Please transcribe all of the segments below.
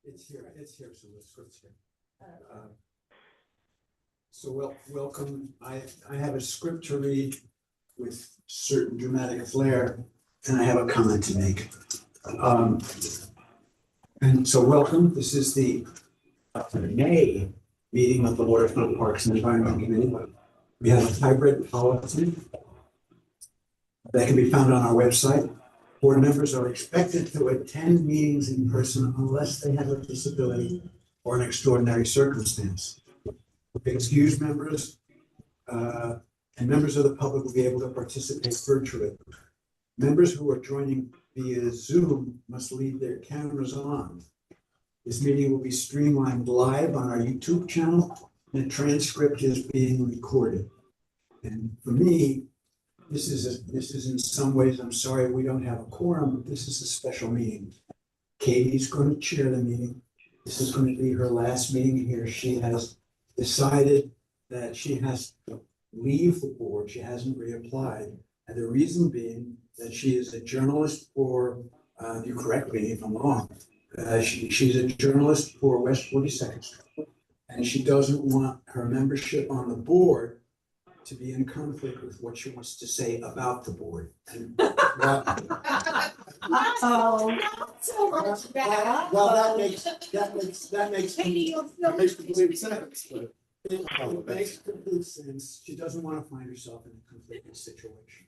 It's here, so the script's here. So welcome. I have a script to read with certain dramatic flair, and I have a comment to make. And so welcome. This is the May meeting of the Waterfront Parks and Environment Committee. We have a hybrid policy that can be found on our website. Board members are expected to attend meetings in person unless they have a disability or an extraordinary circumstance. Excused members and members of the public will be able to participate virtually. Members who are joining via Zoom must leave their cameras on. This meeting will be streamed live on our YouTube channel, and a transcript is being recorded. And for me, this is in some ways, I'm sorry we don't have a quorum, but this is a special meeting. Katie's going to chair the meeting. This is going to be her last meeting here. She has decided that she has to leave the board. She hasn't reapplied. And the reason being that she is a journalist for, you correct me if I'm wrong, she's a journalist for West 42nd Street. And she doesn't want her membership on the board to be in conflict with what she wants to say about the board. And Not so much bad. well, that makes complete sense. But it makes complete sense. She doesn't want to find herself in a conflicted situation.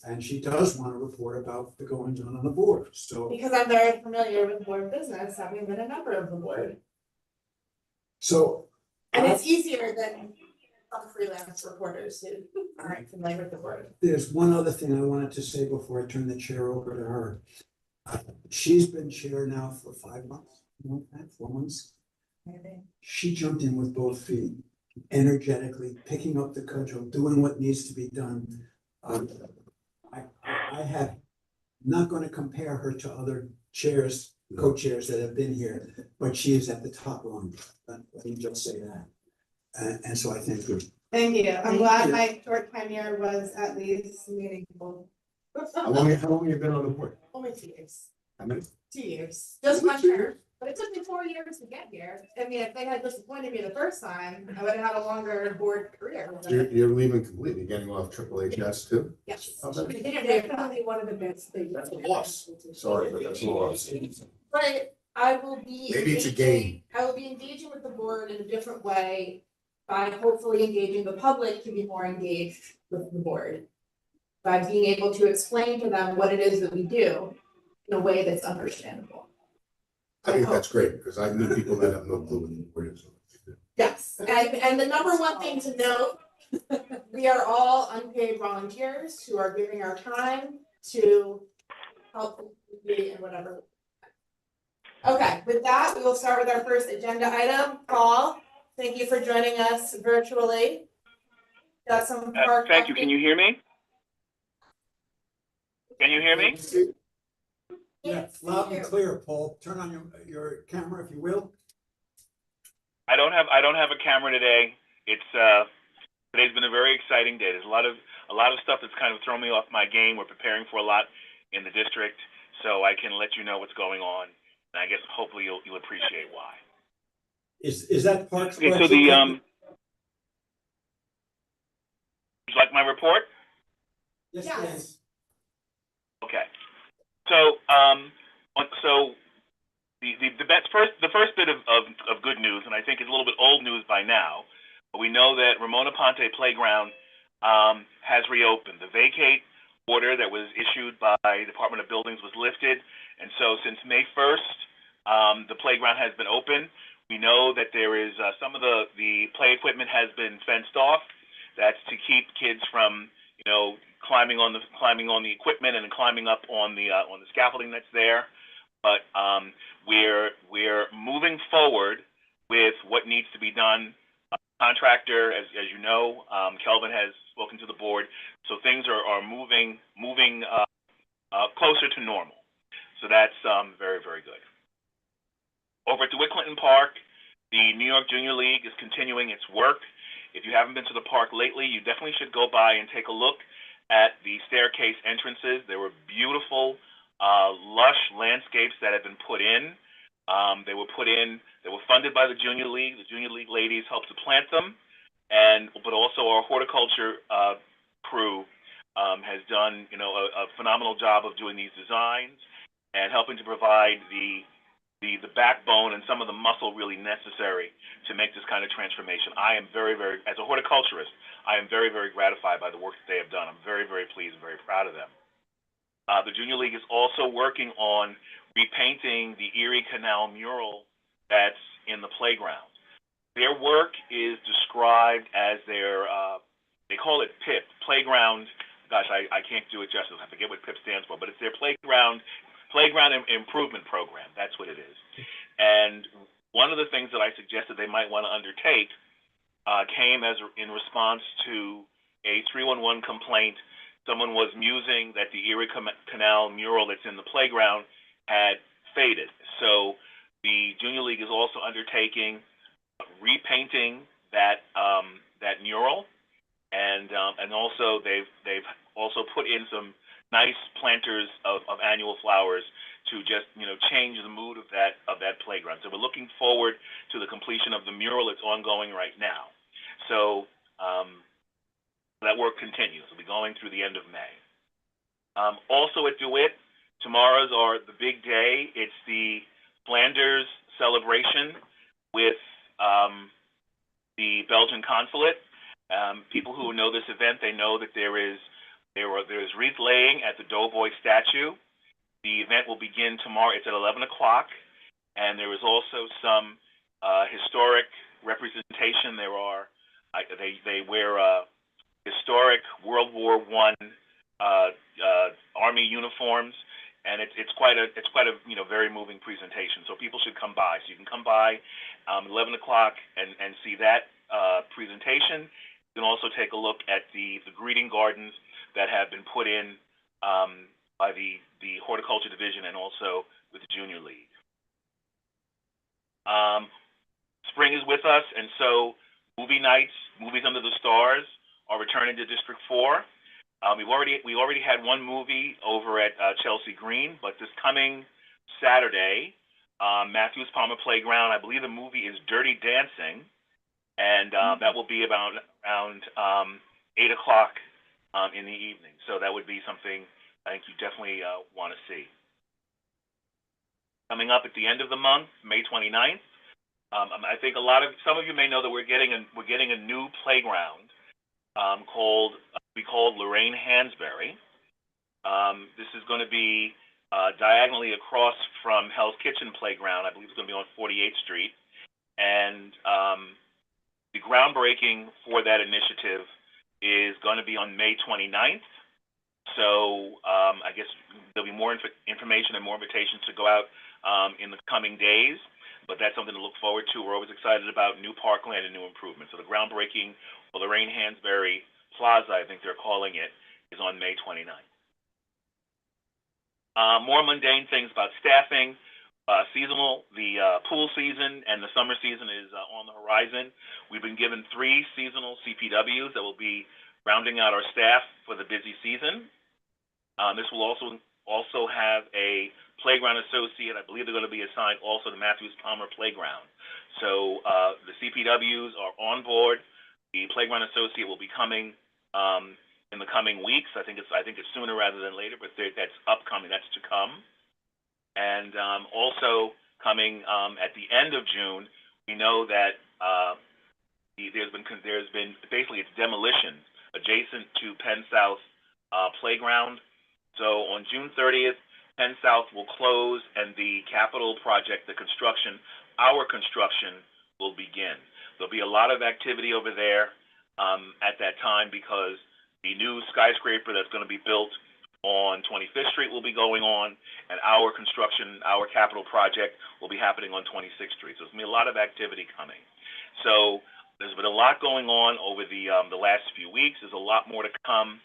And she does want to report about the goings on the board. So Because I'm very familiar with board business, having been a member of the board. So And it's easier than some freelance reporters who aren't familiar with the board. there's one other thing I wanted to say before I turn the chair over to her. She's been chair now for 5 months, 4 months. She jumped in with both feet, energetically picking up the cudgel, doing what needs to be done. I have not going to compare her to other chairs, co-chairs that have been here, but she is at the top rung. Let me just say that. And so I thank you. Thank you. I'm glad my short tenure was at least meaningful. How long have you been on the board? Only 2 years. How many? 2 years. Just 1 term. But it took me 4 years to get here. I mean, if they had disappointed me the first time, I would have had a longer board career. You're leaving completely, getting off HHHS too? Yes. Okay. Definitely one of the best things. That's a loss. Sorry, but that's a loss. But I will be. Maybe it's a gain. I will be engaging with the board in a different way by hopefully engaging the public to be more engaged with the board. By being able to explain to them what it is that we do in a way that's understandable. I think that's great, because I know people that have no clue what the board is. Yes, and the number one thing to note, we are all unpaid volunteers who are giving our time to help the community in whatever. Okay, with that, we will start with our first agenda item. Paul, thank you for joining us virtually. Got some park. Thank you. Can you hear me? Can you hear me? Yeah, loud and clear, Paul. Turn on your camera if you will. I don't have a camera today. It's today's been a very exciting day. There's a lot of stuff that's kind of thrown me off my game. We're preparing for a lot in the district, so I can let you know what's going on. And I guess hopefully you'll appreciate why. Is that Parks? Okay, so would you like my report? Yes, Yes. please. Okay. So the first bit of good news, and I think it's a little bit old news by now, but we know that Ramona Ponte Playground has reopened. The vacate order that was issued by Department of Buildings was lifted, and so since May 1st, the playground has been open. We know that there is some of the play equipment has been fenced off. That's to keep kids from climbing on the equipment and climbing up on the scaffolding that's there. But we're moving forward with what needs to be done. Contractor, as you know, Kelvin has spoken to the board, so things are moving closer to normal. So that's very, very good. Over at the Clinton Park, the New York Junior League is continuing its work. If you haven't been to the park lately, you definitely should go by and take a look at the staircase entrances. There were beautiful, lush landscapes that have been put in. They were funded by the Junior League. The Junior League ladies helped to plant them, but also our horticulture crew has done, a phenomenal job of doing these designs and helping to provide the backbone and some of the muscle really necessary to make this kind of transformation. I am very, very, as a horticulturist, I am very, very gratified by the work that they have done. I'm very, very pleased and very proud of them. The Junior League is also working on repainting the Erie Canal mural that's in the playground. Their work is described as their, they call it PIP, Playground, gosh, I can't do it justice, I forget what PIP stands for, but it's their Playground Improvement Program. That's what it is. And one of the things that I suggested they might want to undertake came in response to a 311 complaint. Someone was musing that the Erie Canal mural that's in the playground had faded. So the Junior League is also undertaking repainting that mural, and also they've also put in some nice planters of annual flowers to just, change the mood of that playground. So we're looking forward to the completion of the mural. It's ongoing right now. So that work continues. It'll be going through the end of May. Also at DeWitt, tomorrow's the big day. It's the Flanders celebration with the Belgian consulate. People who know this event, they know that there's wreath laying at the Doughboy statue. The event will begin tomorrow. It's at 11 o'clock, and there is also some historic representation. They wear historic World War I Army uniforms, and it's quite a very moving presentation. So people should come by. So you can come by 11 o'clock and see that presentation. You can also take a look at the greeting gardens that have been put in by the Horticulture Division and also with the Junior League. Spring is with us, and so movie nights, Movies Under the Stars, are returning to District 4. We already had one movie over at Chelsea Green, but this coming Saturday, Matthews Palmer Playground, I believe the movie is Dirty Dancing, and that will be around 8 o'clock in the evening. So that would be something I think you definitely want to see. Coming up at the end of the month, May 29th, I think some of you may know that we're getting a new playground called Lorraine Hansberry. This is going to be diagonally across from Hell's Kitchen Playground. I believe it's going to be on 48th Street, and the groundbreaking for that initiative is going to be on May 29th. So I guess there'll be more information and more invitations to go out in the coming days, but that's something to look forward to. We're always excited about new parkland and new improvements. So the groundbreaking for Lorraine Hansberry Plaza, I think they're calling it, is on May 29th. More mundane things about staffing. Seasonal, the pool season and the summer season is on the horizon. We've been given 3 seasonal CPWs that will be rounding out our staff for the busy season. This will also have a playground associate. I believe they're going to be assigned also to Matthews Palmer Playground. So the CPWs are on board. The playground associate will be coming in the coming weeks. I think it's sooner rather than later, but that's upcoming. That's to come. And also coming at the end of June, we know that there's been basically it's demolition adjacent to Penn South Playground. So on June 30th, Penn South will close, and the capital project, our construction, will begin. There'll be a lot of activity over there at that time because the new skyscraper that's going to be built on 25th Street will be going on, and our capital project will be happening on 26th Street. So there's going to be a lot of activity coming. So there's been a lot going on over the last few weeks. There's a lot more to come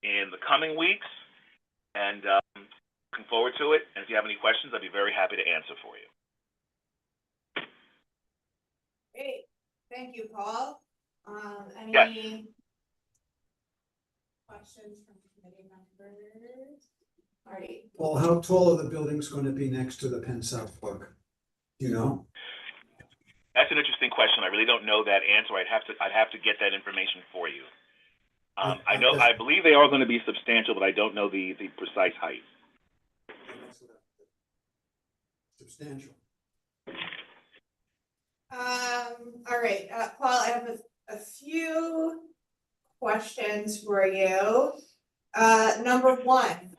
in the coming weeks, and looking forward to it. And if you have any questions, I'd be very happy to answer for you. Great, thank you, Paul. Any questions from committee members? Marty? Paul, how tall are the buildings going to be next to the Penn South Park? Do you know? That's an interesting question. I really don't know that answer. I'd have to get that information for you. I believe they are going to be substantial, but I don't know the precise height. Substantial. All right, Paul, I have a few questions for you. Number one,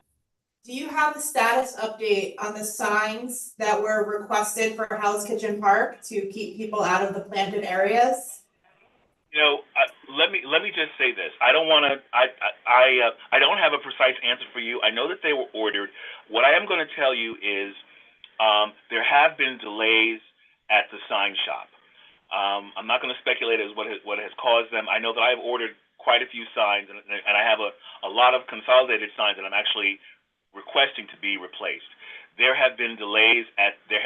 do you have the status update on the signs that were requested for Hell's Kitchen Park to keep people out of the planted areas? You know, let me just say this. I don't want to. I don't have a precise answer for you. I know that they were ordered. What I am going to tell you is there have been delays at the sign shop. I'm not going to speculate as what has caused them. I know that I've ordered quite a few signs, and I have a lot of consolidated signs that I'm actually requesting to be replaced. There have been delays at the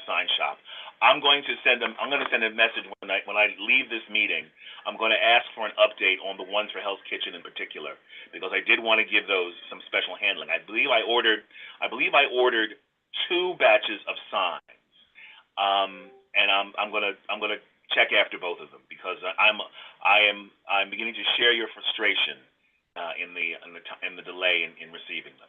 sign shop. I'm going to send a message when I leave this meeting. I'm going to ask for an update on the ones for Hell's Kitchen in particular, because I did want to give those some special handling. I believe I ordered 2 batches of signs, and I'm gonna check after both of them, because I'm beginning to share your frustration in the delay in receiving them.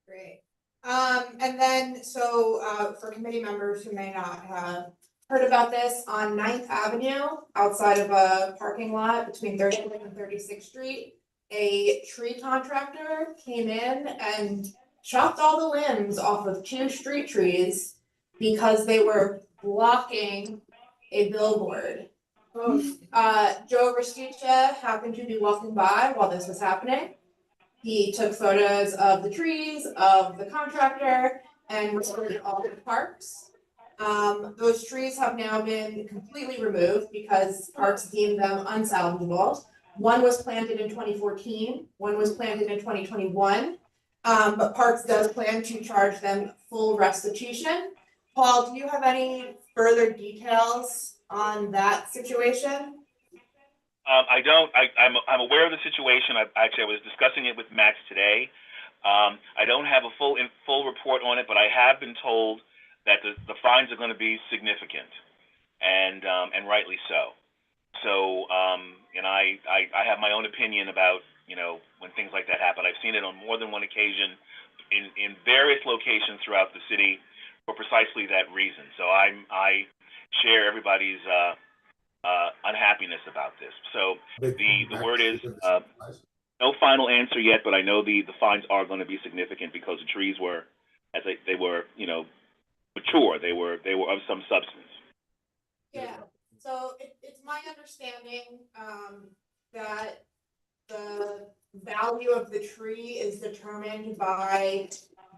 Great. And then, so for committee members who may not have heard about this, on 9th Avenue, outside of a parking lot between 35th and 36th Street, a tree contractor came in and chopped all the limbs off of 2 street trees because they were blocking a billboard. Joe Restuccia happened to be walking by while this was happening. He took photos of the trees, of the contractor, and reported all the parks. Those trees have now been completely removed because Parks deemed them unsalvageable. One was planted in 2014, one was planted in 2021, but Parks does plan to charge them full restitution. Paul, do you have any further details on that situation? I don't. I'm aware of the situation. I was discussing it with Max today. I don't have a full report on it, but I have been told that the fines are going to be significant, and rightly so. So, and I have my own opinion about, you know, when things like that happen. I've seen it on more than one occasion in various locations throughout the city for precisely that reason. So I share everybody's unhappiness about this. So the word is no final answer yet, but I know the fines are going to be significant because the trees were, as they were, you know, mature. They were of some substance. Yeah. So it's my understanding that the value of the tree is determined by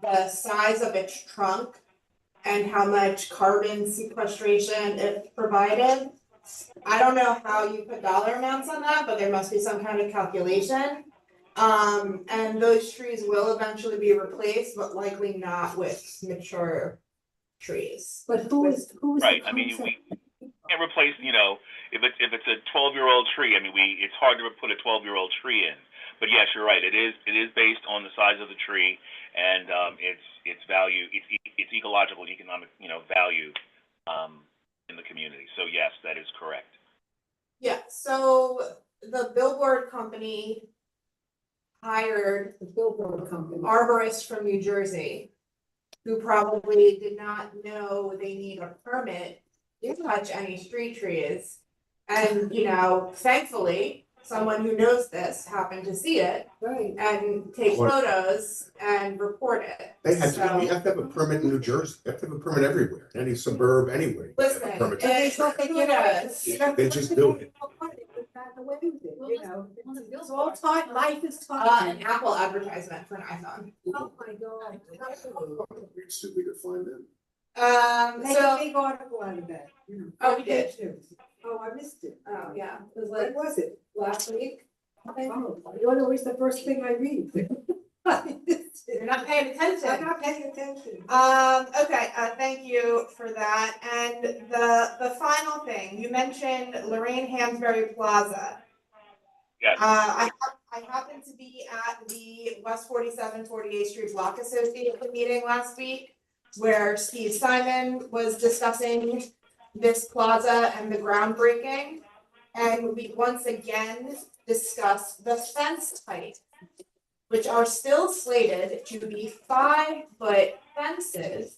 the size of its trunk and how much carbon sequestration it provided. I don't know how you put dollar amounts on that, but there must be some kind of calculation. And those trees will eventually be replaced, but likely not with mature trees. But who is right? I mean, we can't replace. You know, if it's a 12-year-old tree, I mean, it's hard to put a 12-year-old tree in. But yes, you're right. It is based on the size of the tree and its value, its ecological and economic, you know, value in the community. So yes, that is correct. Yeah. So the billboard company hired the billboard company? arborists from New Jersey who probably did not know they need a permit to touch any street trees. And, you know, thankfully, someone who knows this happened to see it Right. and take photos and report it. You have to have a permit in New Jersey. You have to have a permit everywhere, any suburb, anywhere. Listen, They just do it. You know, it's all taught, life is taught. an Apple advertisement for an iPhone. Oh my God. It's stupid to find them. Make a big article out of that. You know. Oh, we did. Oh, I missed it. Oh, yeah, it was When like was it? last week. Oh, you're always the first thing I read. You're not paying attention. I'm not paying attention. Okay, thank you for that. And the final thing, you mentioned Lorraine Hansberry Plaza. Yes. I happened to be at the West 47th, 48th Street Block Association meeting last week. where Steve Simon was discussing this plaza and the groundbreaking. And we once again discussed the fence height, which are still slated to be 5-foot fences,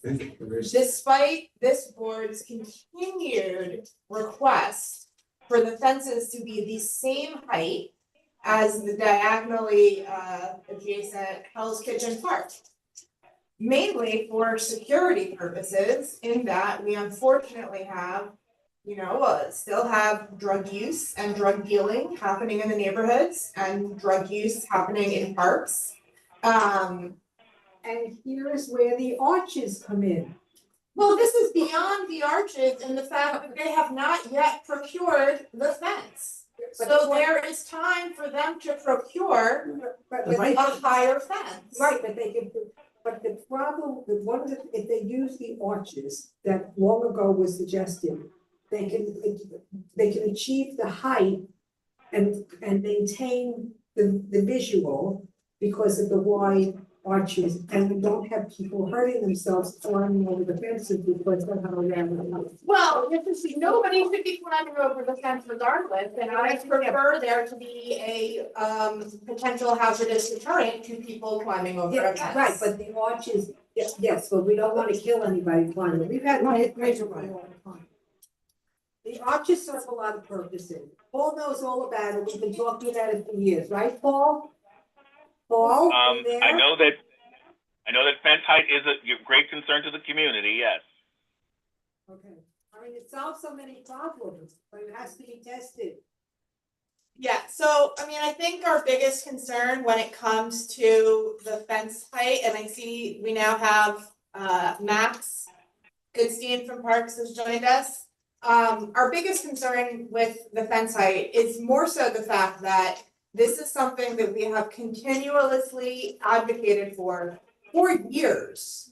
despite this board's continued request for the fences to be the same height as the diagonally adjacent Hell's Kitchen Park. Mainly for security purposes, in that we unfortunately have, still have drug use and drug dealing happening in the neighborhoods and drug use happening in parks. And here's where the arches come in. Well, this is beyond the arches in the fact that they have not yet procured the fence. So there is time for them to procure a higher fence. Right, but they can, but the problem, if they use the arches that long ago was suggested, they can achieve the height and maintain the visual because of the wide arches, and we don't have people hurting themselves climbing over the fences because they have a ramp. Well, nobody should be climbing over the fence regardless, and I prefer there to be a potential hazardous deterrent to people climbing over a fence. Right, but the arches, yes, but we don't want to kill anybody climbing. We've had major one all the time. The arches serve a lot of purposes. Paul knows all about it. We've been talking about it for years, right, Paul? Paul, you there? I know that fence height is a great concern to the community. Yes. Okay. I mean, it solves so many problems, but it has to be tested. Yeah, so I think our biggest concern when it comes to the fence height, and I see we now have Max Goodstein from Parks has joined us. Our biggest concern with the fence height is more so the fact that this is something that we have continuously advocated for years,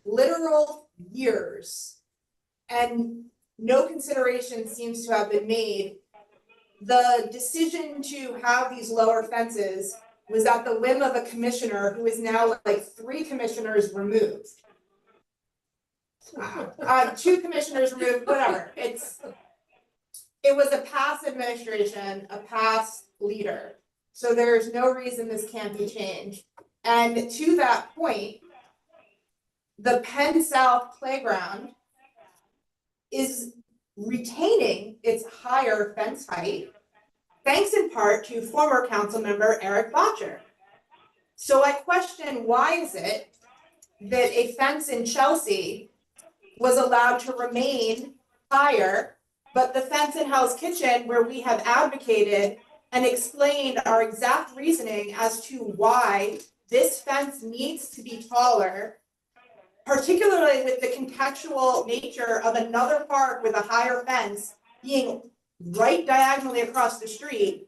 literal years, and no consideration seems to have been made. The decision to have these lower fences was at the whim of a commissioner who is now like 3 commissioners removed. 2 commissioners removed, whatever. It was a past administration, a past leader. So there's no reason this can't be changed. And to that point, the Penn South playground is retaining its higher fence height, thanks in part to former council member Eric Botcher. So I question, why is it that a fence in Chelsea was allowed to remain higher, but the fence in Hell's Kitchen, where we have advocated and explained our exact reasoning as to why this fence needs to be taller, particularly with the contextual nature of another park with a higher fence being right diagonally across the street,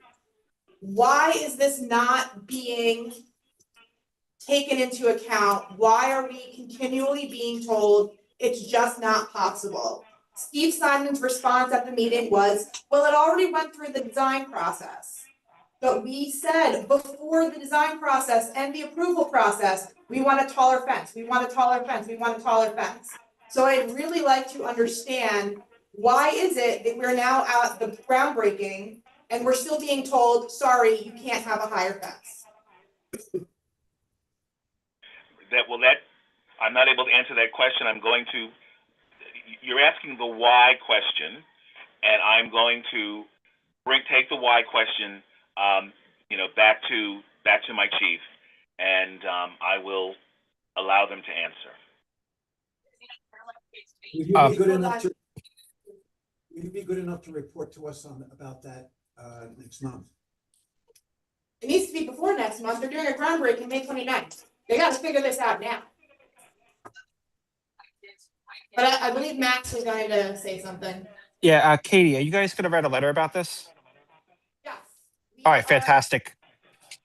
why is this not being taken into account? Why are we continually being told it's just not possible? Steve Simon's response at the meeting was, well, it already went through the design process. But we said before the design process and the approval process, we want a taller fence, we want a taller fence, we want a taller fence. So I'd really like to understand, why is it that we're now at the groundbreaking and we're still being told, sorry, you can't have a higher fence? I'm not able to answer that question. You're asking the why question, and I'm going to take the why question, back to my chief, and I will allow them to answer. Will you be good enough to report to us about that next month? It needs to be before next month. They're doing a groundbreaking May 29th. They got to figure this out now. But I believe Max was going to say something. Yeah, Katie, are you guys going to write a letter about this? Yes. All right, fantastic.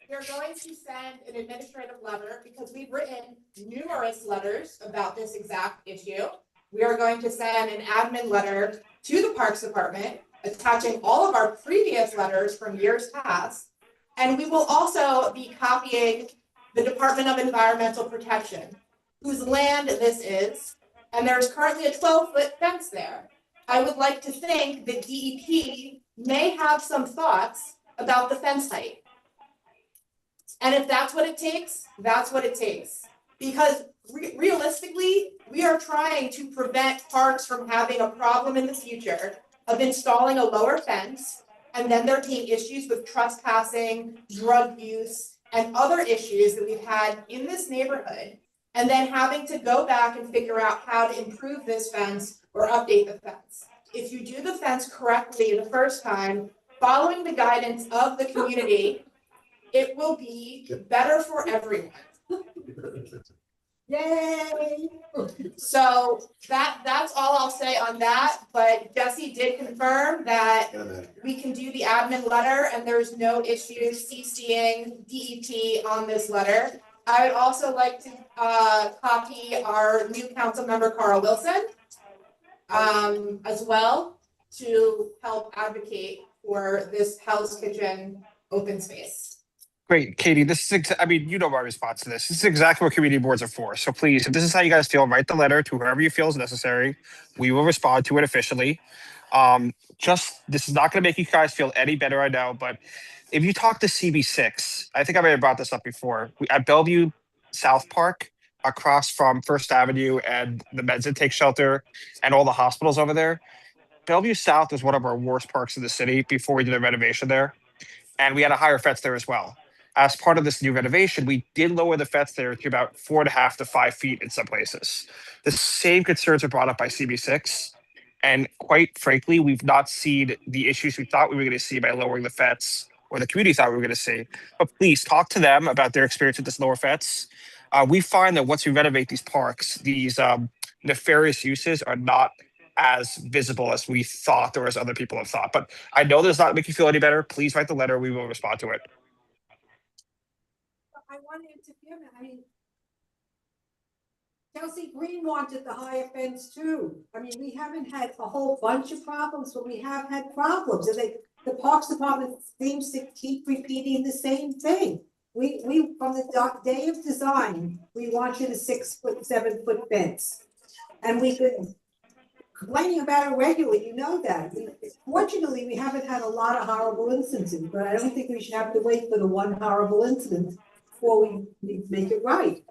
We're going to send an administrative letter because we've written numerous letters about this exact issue. We are going to send an admin letter to the Parks Department attaching all of our previous letters from years past. And we will also be copying the Department of Environmental Protection. whose land this is, and there's currently a 12-foot fence there. I would like to think that DEP may have some thoughts about the fence height. And if that's what it takes, that's what it takes. Because realistically, we are trying to prevent parks from having a problem in the future of installing a lower fence, and then there being issues with trespassing, drug use, and other issues that we've had in this neighborhood, and then having to go back and figure out how to improve this fence or update the fence. If you do the fence correctly the first time, following the guidance of the community, it will be better for everyone. Yay! So that's all I'll say on that, but Jesse did confirm that we can do the admin letter and there's no issue CCing DEP on this letter. I would also like to copy our new council member Carl Wilson as well to help advocate for this Hell's Kitchen open space. Great, Katie, this is, I mean, you know my response to this. This is exactly what community boards are for. So please, if this is how you guys feel, write the letter to whoever you feel is necessary. We will respond to it officially. This is not gonna make you guys feel any better, I know, but if you talk to CB6, I think I may have brought this up before, at Bellevue South Park, across from First Avenue and the men's intake shelter and all the hospitals over there, Bellevue South was one of our worst parks in the city before we did a renovation there. And we had a higher fence there as well. As part of this new renovation, we did lower the fence there to about 4.5 to 5 feet in some places. The same concerns are brought up by CB6. And quite frankly, we've not seen the issues we thought we were going to see by lowering the fence, or the community thought we were going to see. But please talk to them about their experience with this lower fence. We find that once we renovate these parks, these nefarious uses are not as visible as we thought or as other people have thought. But I know does not make you feel any better. Please write the letter. We will respond to it. I want to interfere, I mean, Chelsea Green wanted the higher fence too. I mean, we haven't had a whole bunch of problems, but we have had problems, and the Parks Department seems to keep repeating the same thing. We from the day of design, we wanted a 6-foot, 7-foot fence, and we've been complaining about it regularly, you know that. Fortunately, we haven't had a lot of horrible instances, but I don't think we should have to wait for the one horrible incident before we make it right.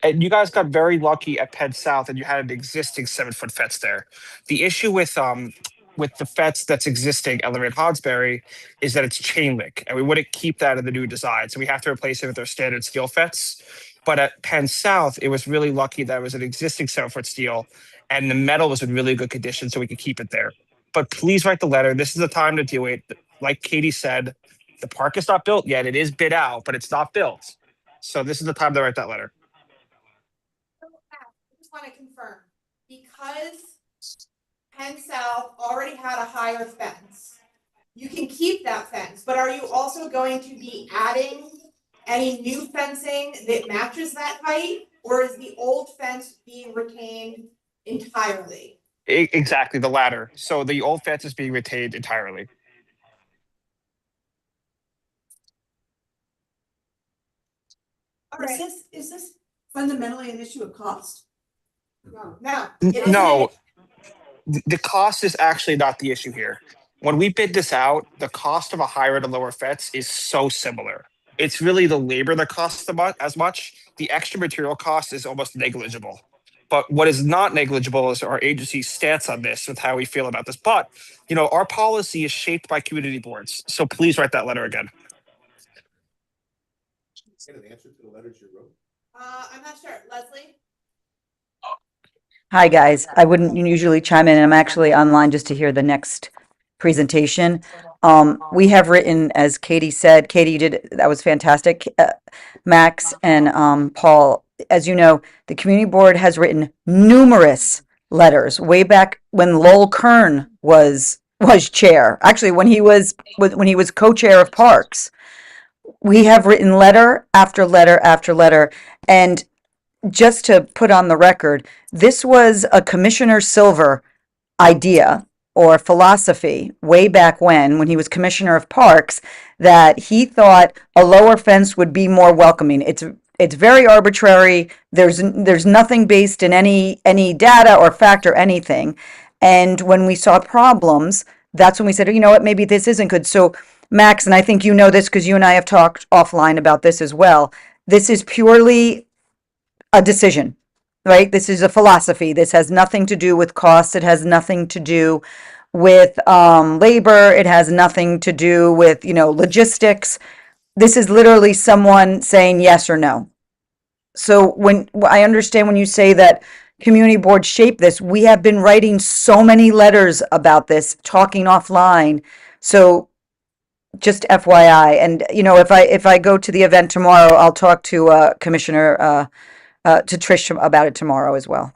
And you guys got very lucky at Penn South, and you had an existing 7-foot fence there. The issue with the fence that's existing at Hansberry is that it's chain link, and we wouldn't keep that in the new design, so we have to replace it with our standard steel fence. But at Penn South, it was really lucky that it was an existing 7-foot steel, and the metal was in really good condition, so we could keep it there. But please write the letter. This is the time to do it. Like Katie said, the park is not built yet. It is bid out, but it's not built. So this is the time to write that letter. I just want to confirm, because Penn South already had a higher fence, you can keep that fence, but are you also going to be adding any new fencing that matches that height, or is the old fence being retained entirely? Exactly, the latter. So the old fence is being retained entirely. All right. Is this fundamentally an issue of cost? No. No, the cost is actually not the issue here. When we bid this out, the cost of a higher and a lower fence is so similar. It's really the labor that costs as much. The extra material cost is almost negligible. But what is not negligible is our agency's stance on this with how we feel about this. But, you know, our policy is shaped by community boards. So please write that letter again. Get an answer to the letters you wrote? I'm not sure. Leslie? Hi, guys. I wouldn't usually chime in. I'm actually online just to hear the next presentation. We have written, as Katie said, Katie, you did, that was fantastic. Max and Paul, as you know, the community board has written numerous letters way back when Lowell Kern was chair. Actually, when he was co-chair of Parks. We have written letter after letter after letter, and just to put on the record, this was a Commissioner Silver idea or philosophy way back when he was Commissioner of Parks, that he thought a lower fence would be more welcoming. It's it's very arbitrary. There's nothing based in any data or fact or anything. And when we saw problems, that's when we said, you know what, maybe this isn't good. So Max, and I think you know this because you and I have talked offline about this as well. This is purely a decision, right? This is a philosophy. This has nothing to do with costs. It has nothing to do with labor. It has nothing to do with, logistics. This is literally someone saying yes or no. So when I understand when you say that community boards shape this, we have been writing so many letters about this, talking offline. So just FYI, and if I go to the event tomorrow, I'll talk to Commissioner to Trish about it tomorrow as well.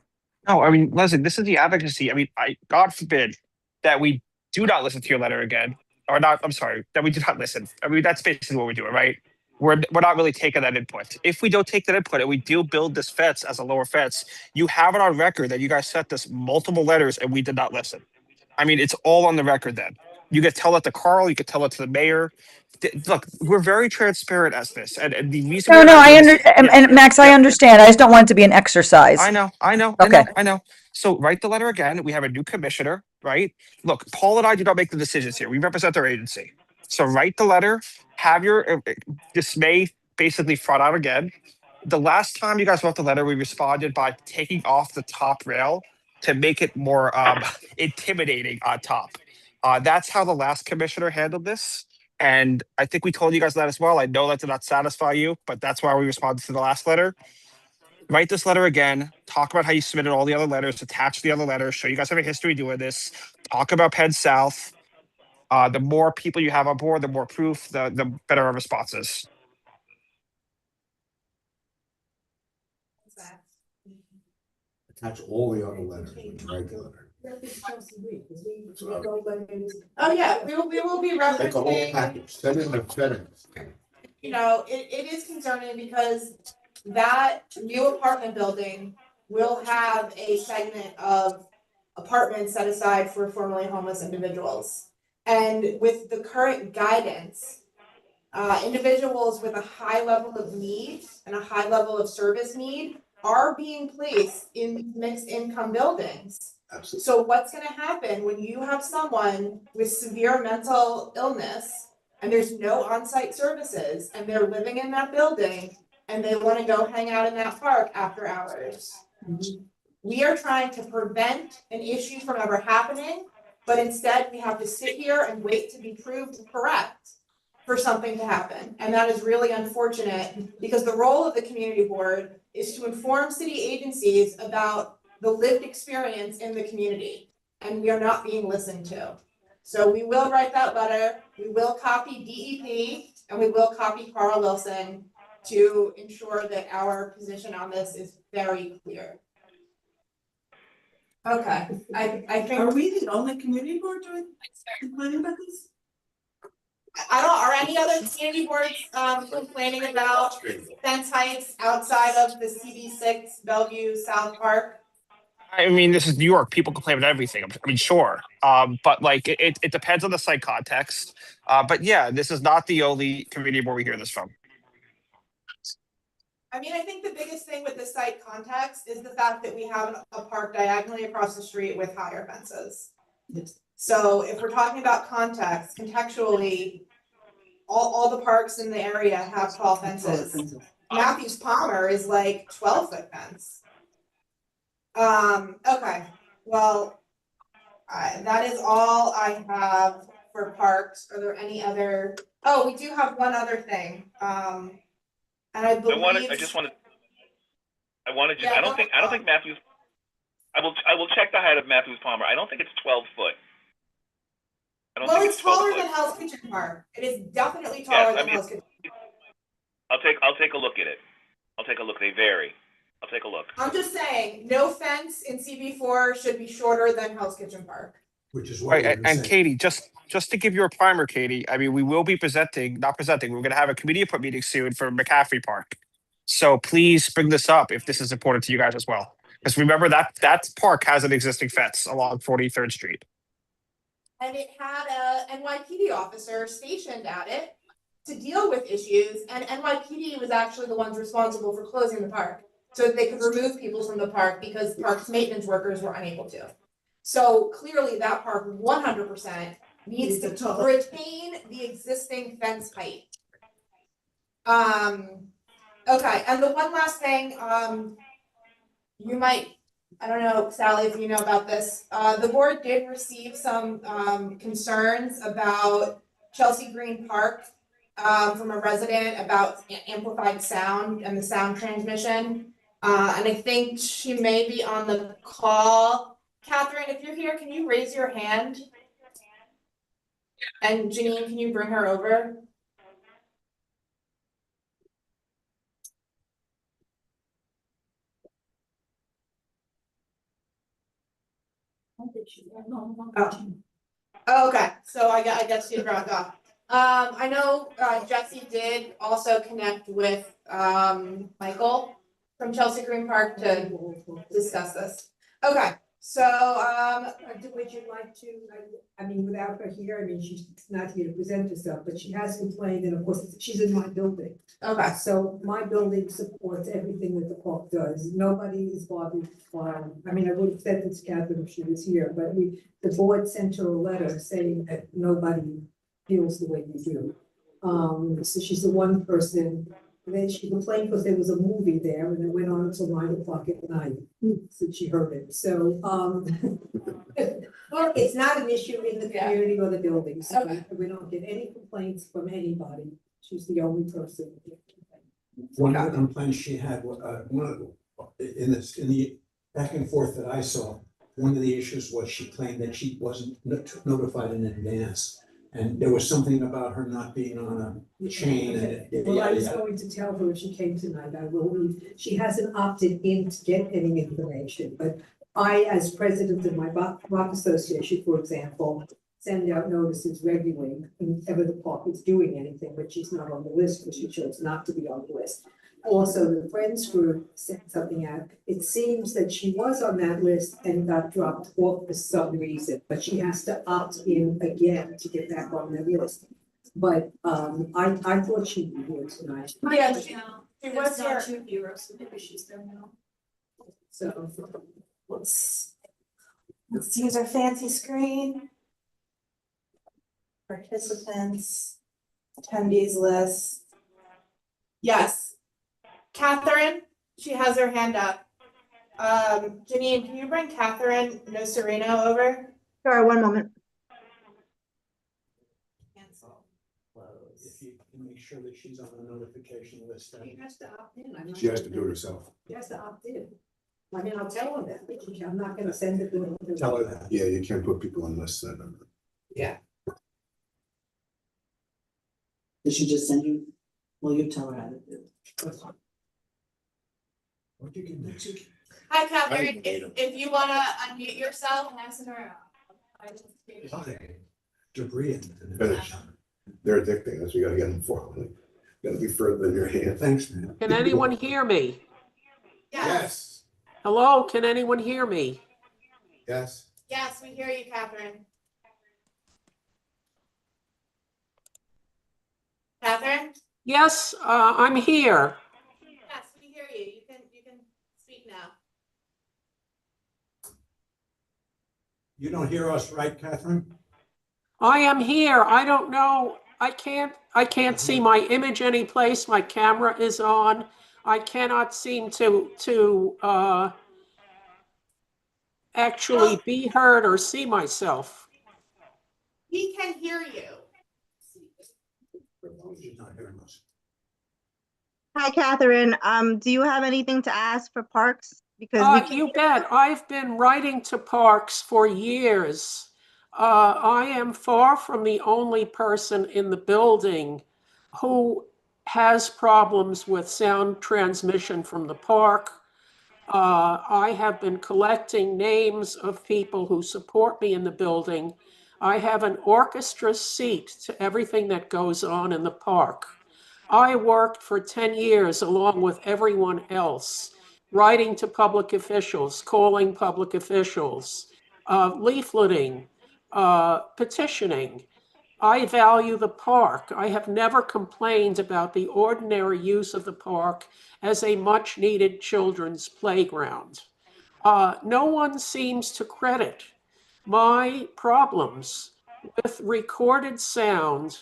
No, I mean, listen, this is the advocacy. I mean, God forbid that we do not listen to your letter again, or not. I'm sorry, that we do not listen. I mean, that's basically what we're doing, right? We're not really taking that input. If we don't take that input and we do build this fence as a lower fence, you have it on record that you guys sent us multiple letters and we did not listen. I mean, it's all on the record then. You could tell it to Carl, you could tell it to the mayor. Look, we're very transparent as this. And the reason No, we're no, not I doing under this- and Max, I understand. I just don't want it to be an exercise. I know. Okay. I know. So write the letter again. We have a new commissioner, right? Look, Paul and I do not make the decisions here. We represent our agency. So write the letter, have your dismay basically brought out again. The last time you guys wrote the letter, we responded by taking off the top rail to make it more intimidating on top. That's how the last commissioner handled this. And I think we told you guys that as well. I know that did not satisfy you, but that's why we responded to the last letter. Write this letter again, talk about how you submitted all the other letters, attach the other letters, show you guys have a history doing this, talk about Penn South. The more people you have on board, the more proof, the better our responses. Attach all the other letters, write the letter. Oh, yeah, we will be Like a whole referencing, package, send in the FedEx. it is concerning because that new apartment building will have a segment of apartments set aside for formerly homeless individuals. And with the current guidance, individuals with a high level of need and a high level of service need are being placed in mixed income buildings. Absolutely. So what's gonna happen when you have someone with severe mental illness and there's no on-site services and they're living in that building and they wanna go hang out in that park after hours? We are trying to prevent an issue from ever happening, but instead we have to sit here and wait to be proved correct for something to happen. And that is really unfortunate because the role of the community board is to inform city agencies about the lived experience in the community, and we are not being listened to. So we will write that letter, we will copy DEP, and we will copy Carl Wilson to ensure that our position on this is very clear. Okay, I think. Are we the only community board doing complaining about this? Are any other community boards complaining about fence heights outside of the CB6 Bellevue South Park? I mean, this is New York. People complain about everything. I mean, sure. But like it depends on the site context. But yeah, this is not the only community board we hear this from. I mean, I think the biggest thing with the site context is the fact that we have a park diagonally across the street with higher fences. Yes. So if we're talking about context, contextually, all the parks in the area have tall fences. Matthews Palmer is like 12-foot fence. Okay, well, that is all I have for parks. Are there any other? Oh, we do have one other thing. And I believe. I don't think Matthews. I will check the height of Matthews Palmer. I don't think it's 12 foot. Well, it's taller than Hell's Kitchen Park. It is definitely taller than Hell's Kitchen. I'll take a look at it. I'll take a look. They vary. I'll take a look. I'm just saying, no fence in CB4 should be shorter than Hell's Kitchen Park. Which is what. Right, and Katie, just to give you a primer, Katie. I mean, we will be we're going to have a committee input meeting soon for McCaffrey Park. So please bring this up if this is important to you guys as well. Because remember that park has an existing fence along 43rd Street. And it had a NYPD officer stationed at it to deal with issues, and NYPD was actually the ones responsible for closing the park. So that they could remove people from the park because parks maintenance workers were unable to. So clearly that park 100% needs to retain the existing fence height. Okay, and the one last thing, you might, I don't know, Sally, if you know about this, the board did receive some, concerns about Chelsea Green Park, from a resident about amplified sound and the sound transmission. And I think she may be on the call. Catherine, if you're here, can you raise your hand? And Janine, can you bring her over? Oh, okay, so I guess you dropped off. I know, Jesse did also connect with, Michael from Chelsea Green Park to discuss this. Okay, so, Would you like to, I mean, without her here, I mean, she's not here to present herself, but she has complained, and of course, she's in my building. okay, So my building supports everything that the park does. Nobody is bothered by, I mean, I would have said this to Catherine if she was here, but the board sent her a letter saying that nobody feels the way you do. So she's the one person, then she complained because there was a movie there and it went on until 9 o'clock at night, since she heard it. So, well, it's not an issue in the community or the building, so Okay. we don't get any complaints from anybody. She's the only person. One of the complaints she had, in the back and forth that I saw, one of the issues was she claimed that she wasn't notified in advance. And there was something about her not being on a chain and. Well, I was going to tell her if she came tonight, I will leave. She hasn't opted in to get any information, but I, as president of my rock association, for example, send out notices regularly whenever the park is doing anything, but she's not on the list because she chose not to be on the list. Also, the Friends group sent something out. It seems that she was on that list and got dropped off for some reason, but she has to opt in again to get back on the list. But I thought she'd be here tonight. yeah, she was There's not here. 2 viewers, so maybe she's there now. So Let's use our fancy screen. Participants, attendees list. Yes. Catherine, she has her hand up. Janine, can you bring Catherine Nocerino over? Sure, one moment. Cancel. If you can make sure that she's on the notification list. she has to opt in. I'm not She has to gonna- do it herself. She has to opt in. I mean, I'll tell her that, but I'm not gonna send it to her. Tell her that. Yeah, you can't put people on lists that. Did she just send you? Well, you tell her how to do it. What you can do. Hi, I Catherine, didn't need 'em. if you wanna unmute yourself. Debris in. Finish. They're addicting, that's what you gotta get them for. Gotta be further than your hand. Thanks, man. Can anyone hear me? Yes, Hello, can anyone hear me? Yes. yes, we hear you, Catherine. Catherine? Yes, I'm here. Yes, we hear you. You can speak now. You don't hear us, right, Catherine? I am here. I don't know. I can't see my image anyplace. My camera is on. I cannot seem to actually be heard or see myself. He can hear you. She's not hearing us. Hi, Catherine. Do you have anything to ask for Parks? Because we can. You bet. I've been writing to Parks for years. I am far from the only person in the building who has problems with sound transmission from the park. I have been collecting names of people who support me in the building. I have an orchestra seat to everything that goes on in the park. I worked for 10 years along with everyone else, writing to public officials, calling public officials, leafleting, petitioning. I value the park. I have never complained about the ordinary use of the park as a much-needed children's playground. No one seems to credit my problems with recorded sound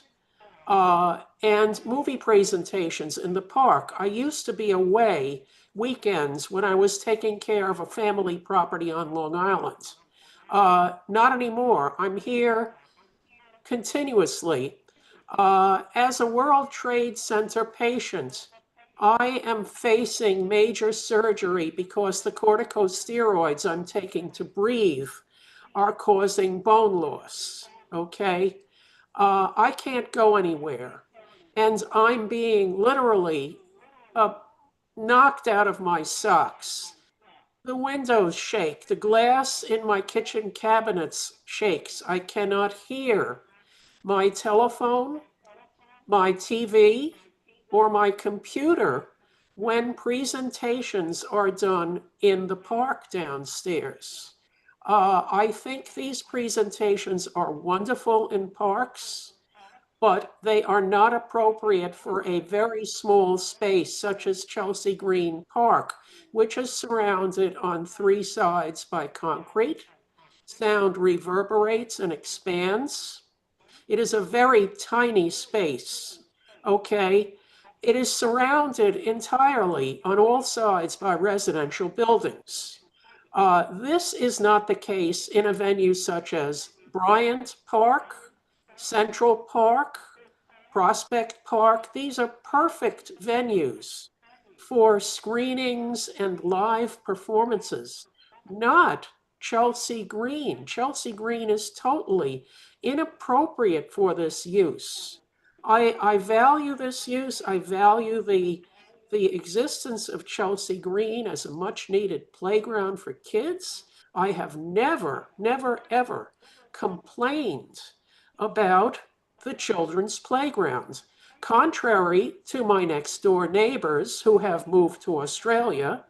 and movie presentations in the park. I used to be away weekends when I was taking care of a family property on Long Island. Not anymore. I'm here continuously. As a World Trade Center patient, I am facing major surgery because the corticosteroids I'm taking to breathe are causing bone loss. Okay? I can't go anywhere. And I'm being literally knocked out of my socks. The windows shake. The glass in my kitchen cabinets shakes. I cannot hear my telephone, my TV, or my computer when presentations are done in the park downstairs. I think these presentations are wonderful in parks, but they are not appropriate for a very small space such as Chelsea Green Park, which is surrounded on 3 sides by concrete. Sound reverberates and expands. It is a very tiny space, okay? It is surrounded entirely on all sides by residential buildings. This is not the case in a venue such as Bryant Park, Central Park, Prospect Park. These are perfect venues for screenings and live performances, not Chelsea Green. Chelsea Green is totally inappropriate for this use. I value this use. I value the existence of Chelsea Green as a much needed playground for kids. I have never, ever complained about the children's playground. Contrary to my next door neighbors who have moved to Australia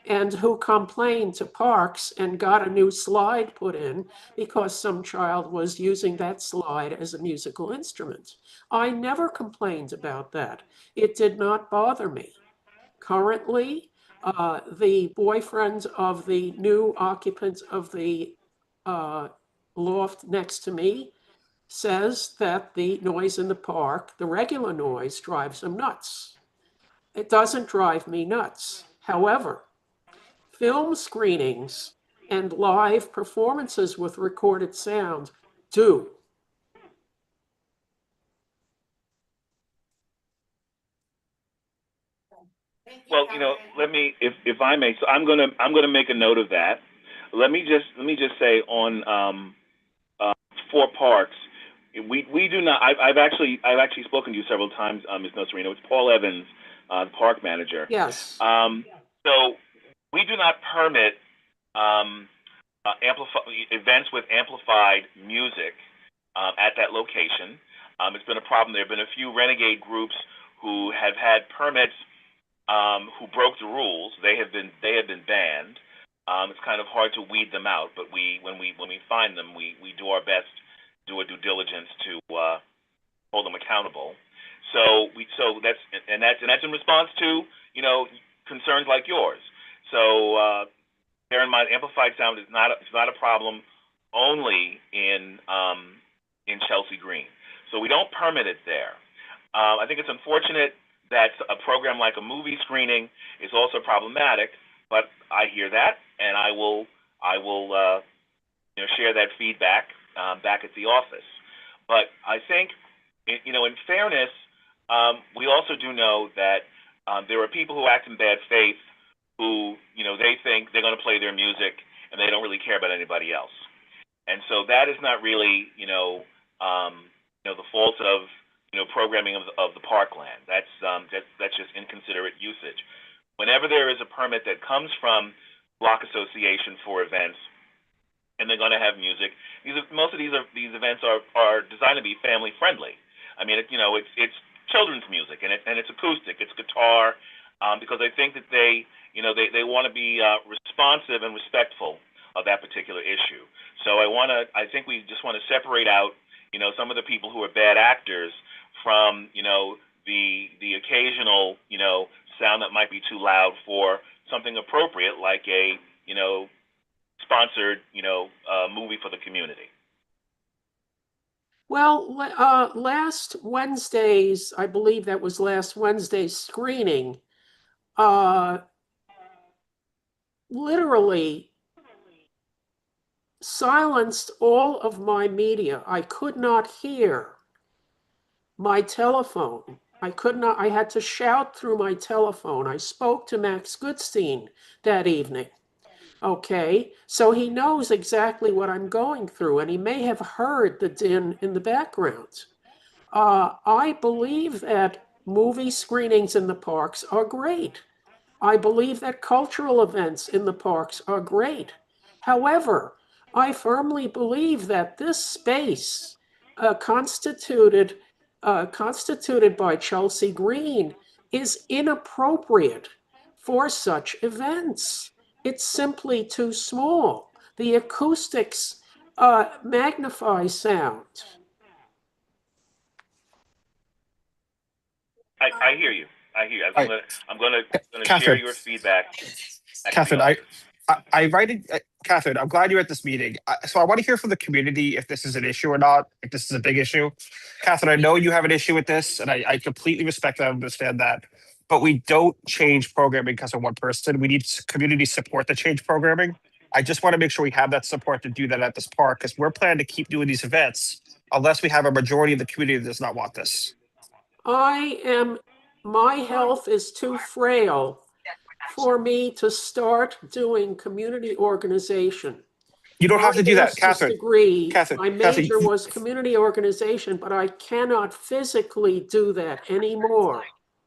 and who complained to Parks and got a new slide put in because some child was using that slide as a musical instrument. I never complained about that. It did not bother me. Currently, the boyfriend of the new occupant of the loft next to me says that the noise in the park, the regular noise, drives him nuts. It doesn't drive me nuts. However, film screenings and live performances with recorded sound do. Well, let me, if I may, so I'm gonna make a note of that. Let me just say on for parks, we do not. I've actually spoken to you several times, Ms. Nocerino. It's Paul Evans, the park manager. Yes. So we do not permit events with amplified music at that location. It's been a problem. There have been a few renegade groups who have had permits who broke the rules. They have been banned. It's kind of hard to weed them out, but when we find them, we do our best, do a due diligence to hold them accountable. So that's in response to concerns like yours. So bear in mind, amplified sound is not a problem only in Chelsea Green. So we don't permit it there. I think it's unfortunate that a program like a movie screening is also problematic, but I hear that, and I will share that feedback back at the office. But I think, in fairness, we also do know that there are people who act in bad faith who, they think they're going to play their music and they don't really care about anybody else. And so that is not really, the fault of, programming of the parkland. That's just inconsiderate usage. Whenever there is a permit that comes from block association for events, and they're going to have music, most of these events are designed to be family friendly. I mean, it's children's music and it's acoustic, it's guitar, because I think that they want to be responsive and respectful of that particular issue. So I think we just want to separate out, some of the people who are bad actors from, the occasional, sound that might be too loud for something appropriate like a, sponsored, movie for the community. Well, last Wednesday's, I believe that was last Wednesday's screening, literally silenced all of my media. I could not hear my telephone. I had to shout through my telephone. I spoke to Max Goodstein that evening. Okay, so he knows exactly what I'm going through, and he may have heard the din in the background. I believe that movie screenings in the parks are great. I believe that cultural events in the parks are great. However, I firmly believe that this space constituted by Chelsea Green is inappropriate for such events. It's simply too small. The acoustics magnify sound. I hear you. I hear you. I'm gonna share Catherine. your feedback. Catherine, I write it, Catherine, I'm glad you're at this meeting. So I want to hear from the community if this is an issue or not, if this is a big issue. Catherine, I know you have an issue with this, and I completely respect that and understand that. But we don't change programming because of one person. We need community support to change programming. I just want to make sure we have that support to do that at this park, because we're planning to keep doing these events unless we have a majority of the community that does not want this. My health is too frail for me to start doing community organization. You don't have to do that, Catherine. Degree, Catherine, my major was community organization, but I cannot physically do that anymore.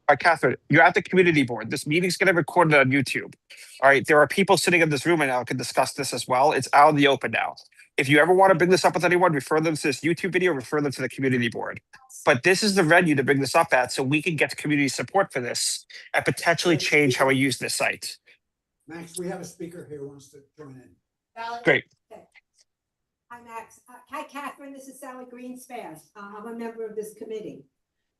All right, Catherine, you're at the community board. This meeting's going to be recorded on YouTube. All right, there are people sitting in this room right now who can discuss this as well. It's out in the open now. If you ever want to bring this up with anyone, refer them to this YouTube video, refer them to the community board. But this is the venue to bring this up at, so we can get community support for this and potentially change how we use this site. Max, we have a speaker here who wants to join in. Great. Hi, Max. Hi, Catherine. This is Sally Greenspan. I'm a member of this committee.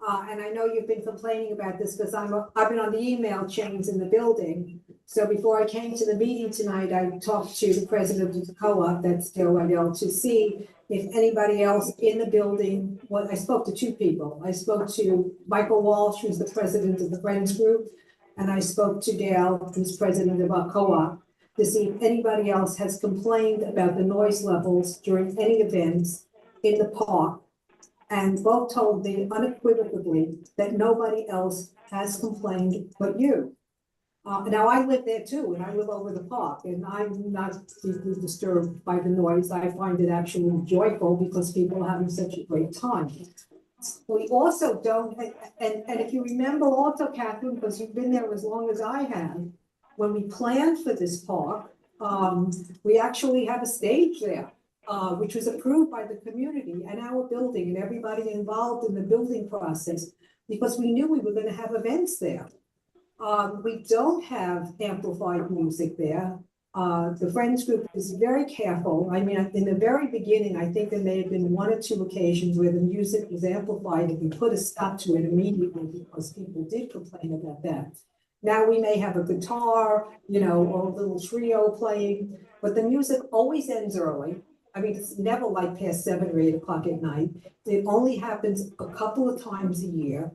And I know you've been complaining about this because I've been on the email chains in the building. So before I came to the meeting tonight, I talked to the president of the co-op, that's DOL, to see if anybody else in the building, I spoke to two people. I spoke to Michael Walsh, who's the president of the Friends Group, and I spoke to Dale, who's president of our co-op, to see if anybody else has complained about the noise levels during any events in the park. And both told me unequivocally that nobody else has complained but you. Now I live there too, and I live over the park, and I'm not deeply disturbed by the noise. I find it actually joyful because people are having such a great time. We also don't, and if you remember also, Catherine, because you've been there as long as I have, when we planned for this park, we actually have a stage there. Which was approved by the community and our building and everybody involved in the building process, because we knew we were going to have events there. We don't have amplified music there. The Friends Group is very careful. I mean, in the very beginning, I think there may have been one or two occasions where the music was amplified and we put a stop to it immediately because people did complain about that. Now we may have a guitar, or a little trio playing, but the music always ends early. I mean, it's never like past 7 or 8 o'clock at night. It only happens a couple of times a year.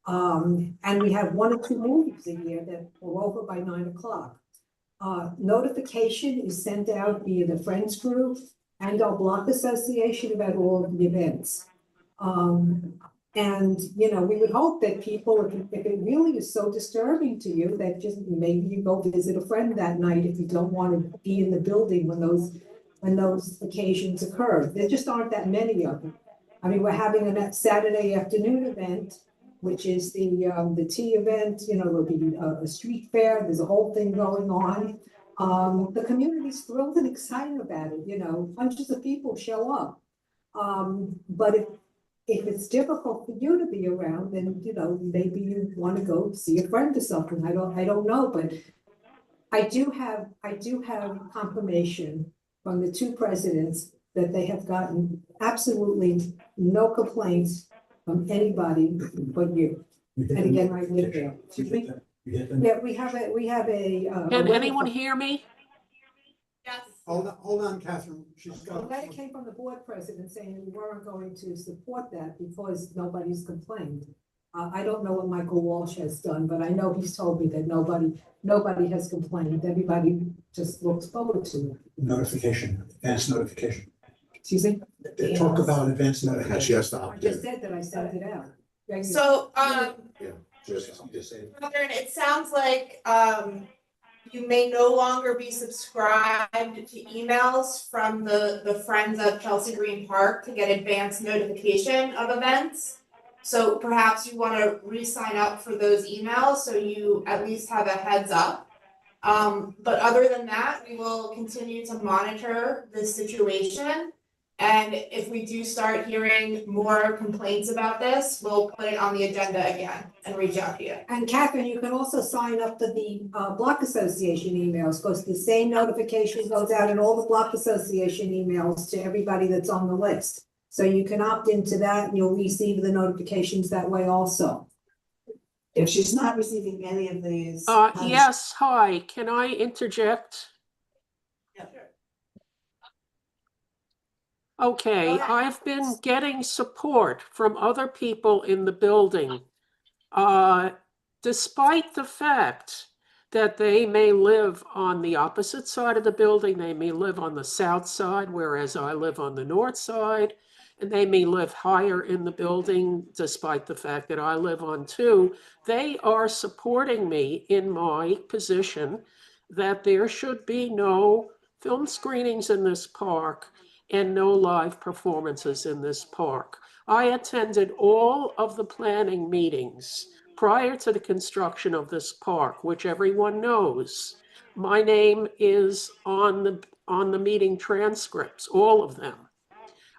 And we have 1 or 2 movies a year that are over by 9 o'clock. Notification is sent out via the Friends Group and our block association about all of the events. And, we would hope that people, if it really is so disturbing to you, that just maybe you go visit a friend that night if you don't want to be in the building when those occasions occur. There just aren't that many of them. I mean, we're having a Saturday afternoon event, which is the tea event. There'll be a street fair. There's a whole thing going on. The community's thrilled and excited about it. Hundreds of people show up. But if it's difficult for you to be around, then maybe you want to go see a friend or something. I don't know, but I do have confirmation from the 2 presidents that they have gotten absolutely no complaints from anybody but you. You hit And the again, I live there. You hit the- you hit the- Yeah, we have a. Can anyone hear me? Yes. Hold on, Catherine, she's A got. letter came from the board president saying we weren't going to support that because nobody's complained. I don't know what Michael Walsh has done, but I know he's told me that nobody has complained. Everybody just looks forward to it. Notification, advance notification. Excuse me? They talk about advance She notification. has to I opt just in. said that I sent it out. Yeah, you- So, Just say. Catherine, it sounds like, you may no longer be subscribed to emails from the Friends of Chelsea Green Park to get advance notification of events. So perhaps you wanna re-sign up for those emails, so you at least have a heads up. But other than that, we will continue to monitor this situation. And if we do start hearing more complaints about this, we'll put it on the agenda again and reach out to you. And Catherine, you can also sign up to the block association emails, because the same notification goes out in all the block association emails to everybody that's on the list. So you can opt into that and you'll receive the notifications that way also. If she's not receiving any of these. how does- Yes, hi, can I interject? Okay, Go ahead. I've been getting support from other people in the building. Despite the fact that they may live on the opposite side of the building, they may live on the south side, whereas I live on the north side, and they may live higher in the building, despite the fact that I live on two, they are supporting me in my position that there should be no film screenings in this park and no live performances in this park. I attended all of the planning meetings prior to the construction of this park, which everyone knows. My name is on the meeting transcripts, all of them.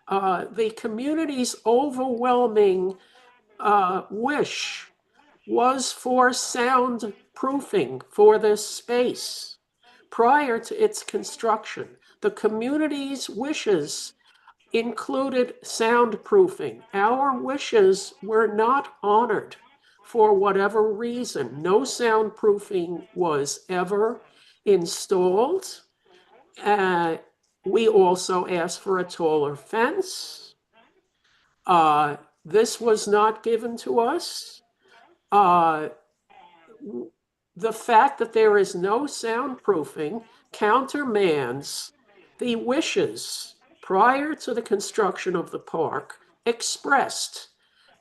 The community's overwhelming wish was for soundproofing for this space prior to its construction. The community's wishes included soundproofing. Our wishes were not honored for whatever reason. No soundproofing was ever installed. We also asked for a taller fence. This was not given to us. The fact that there is no soundproofing countermands the wishes prior to the construction of the park expressed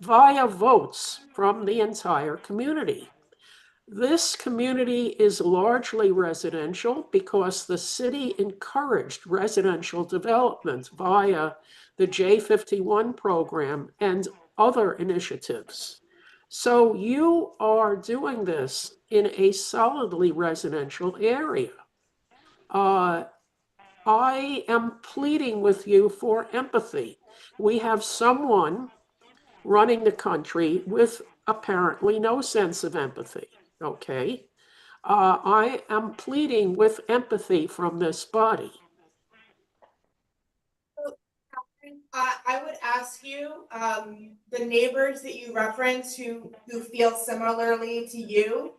via votes from the entire community. This community is largely residential because the city encouraged residential development via the J51 program and other initiatives. So you are doing this in a solidly residential area. I am pleading with you for empathy. We have someone running the country with apparently no sense of empathy, okay? I am pleading with empathy from this body. I would ask you, the neighbors that you reference who feel similarly to you,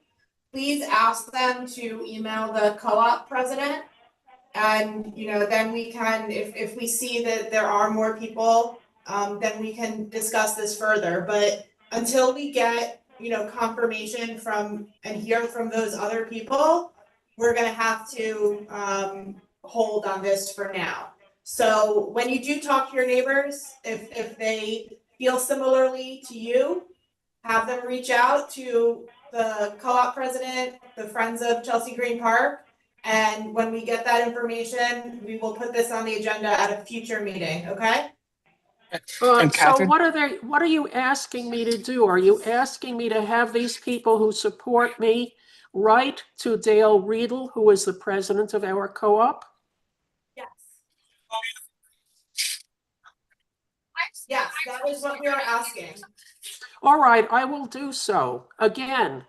please ask them to email the co-op president. And, then we can, if we see that there are more people, then we can discuss this further. But until we get, confirmation from and hear from those other people, we're gonna have to, hold on this for now. So when you do talk to your neighbors, if they feel similarly to you, have them reach out to the co-op president, the Friends of Chelsea Green Park. And when we get that information, we will put this on the agenda at a future meeting, okay? And So Catherine? what are you asking me to do? Are you asking me to have these people who support me write to Dale Riedel, who is the president of our co-op? Yes. Yes, that is what we are asking. All right, I will do so. Again,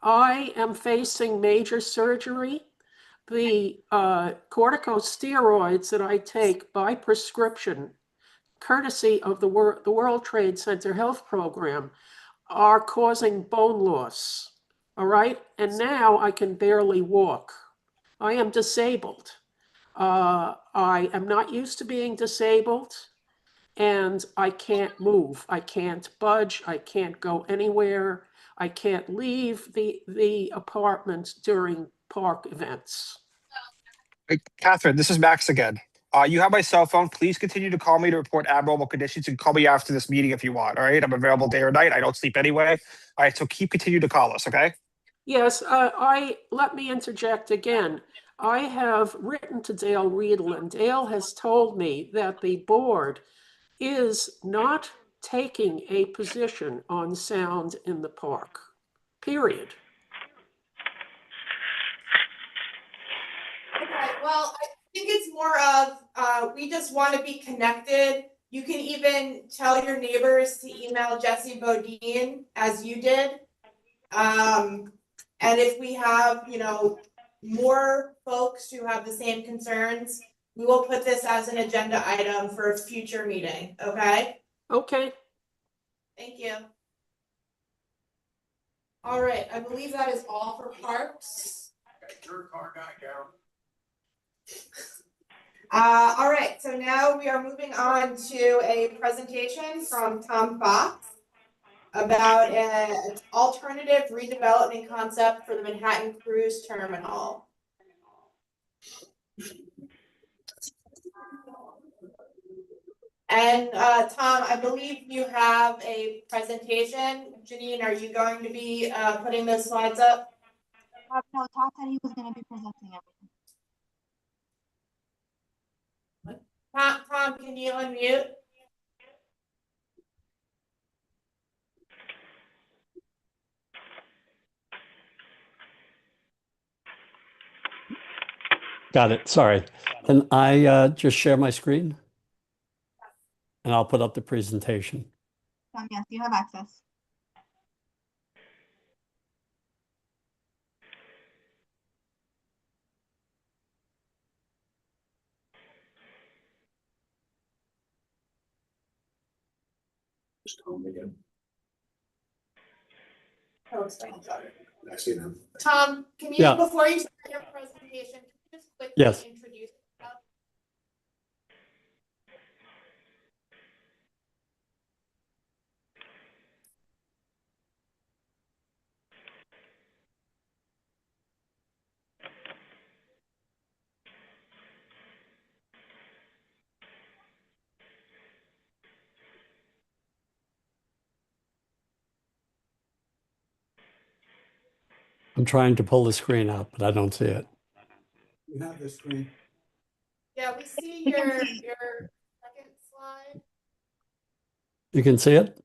I am facing major surgery. the corticosteroids that I take by prescription, courtesy of the World Trade Center Health Program, are causing bone loss. All right? And now I can barely walk. I am disabled. I am not used to being disabled, and I can't move. I can't budge. I can't go anywhere. I can't leave the apartment during park events. Hey, Catherine, this is Max again. You have my cell phone. Please continue to call me to report abnormal conditions. You can call me after this meeting if you want. All right. I'm available day or night. I don't sleep anyway. All right. So continue to call us. Okay. Yes, let me interject again. I have written to Dale Riedel, and Dale has told me that the board is not taking a position on sound in the park, period. Okay, well, I think it's more of, we just want to be connected. You can even tell your neighbors to email Jesse Bodine as you did. And if we have, more folks who have the same concerns, we will put this as an agenda item for a future meeting, okay? Okay. Thank you. All right, I believe that is all for parks. Your car guy, Carol. All right, so now we are moving on to a presentation from Tom Fox about an alternative redevelopment concept for the Manhattan Cruise Terminal. And Tom, I believe you have a presentation. Janine, are you going to be putting those slides up? No, Todd said he was going to be presenting everything. Tom, can you unmute? Got it. Sorry. Can I just share my screen? And I'll put up the presentation. Yes, you have access. Just call me again. I see them. Tom, can you, Yeah. before you start your presentation, can you just quickly Yes. introduce yourself? I'm trying to pull the screen up, but I don't see it. You have the screen. Yeah, we see your second slide. You can see it?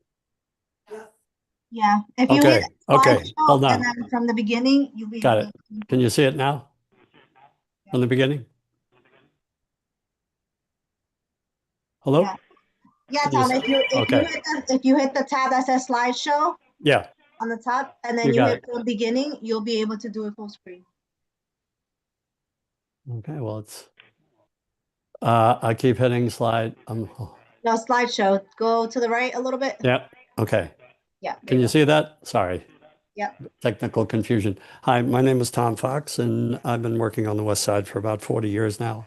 Yeah, if you Okay, hit okay, slideshow hold on. and then from the beginning, you'll be Got able it. Can you see it now? From the beginning? Hello? Yeah. Yeah, Can you Tom, see- if you hit the tab that says slideshow Yeah, on the top and then You you got hit it. the beginning, you'll be able to do it full screen. okay, well, it's, I keep hitting slide. No, slideshow. Go to the right a little bit. Yeah, okay. Yeah. Can you see that? Sorry. Yep. Technical confusion. Hi, my name is Tom Fox, and I've been working on the West Side for about 40 years now.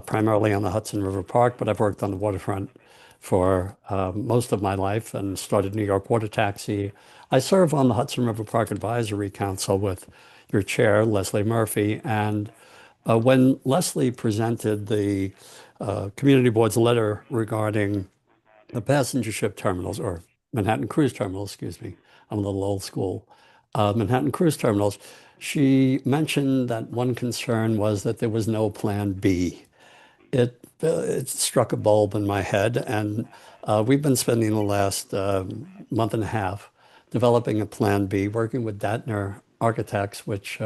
Primarily on the Hudson River Park, but I've worked on the waterfront for most of my life and started New York Water Taxi. I serve on the Hudson River Park Advisory Council with your chair, Leslie Murphy. And when Leslie presented the community board's letter regarding the passenger ship terminals, or Manhattan Cruise Terminal, excuse me, I'm a little old school, Manhattan Cruise Terminals, she mentioned that one concern was that there was no plan B. It struck a bulb in my head, and we've been spending the last month and a half developing a plan B, working with Datner Architects, which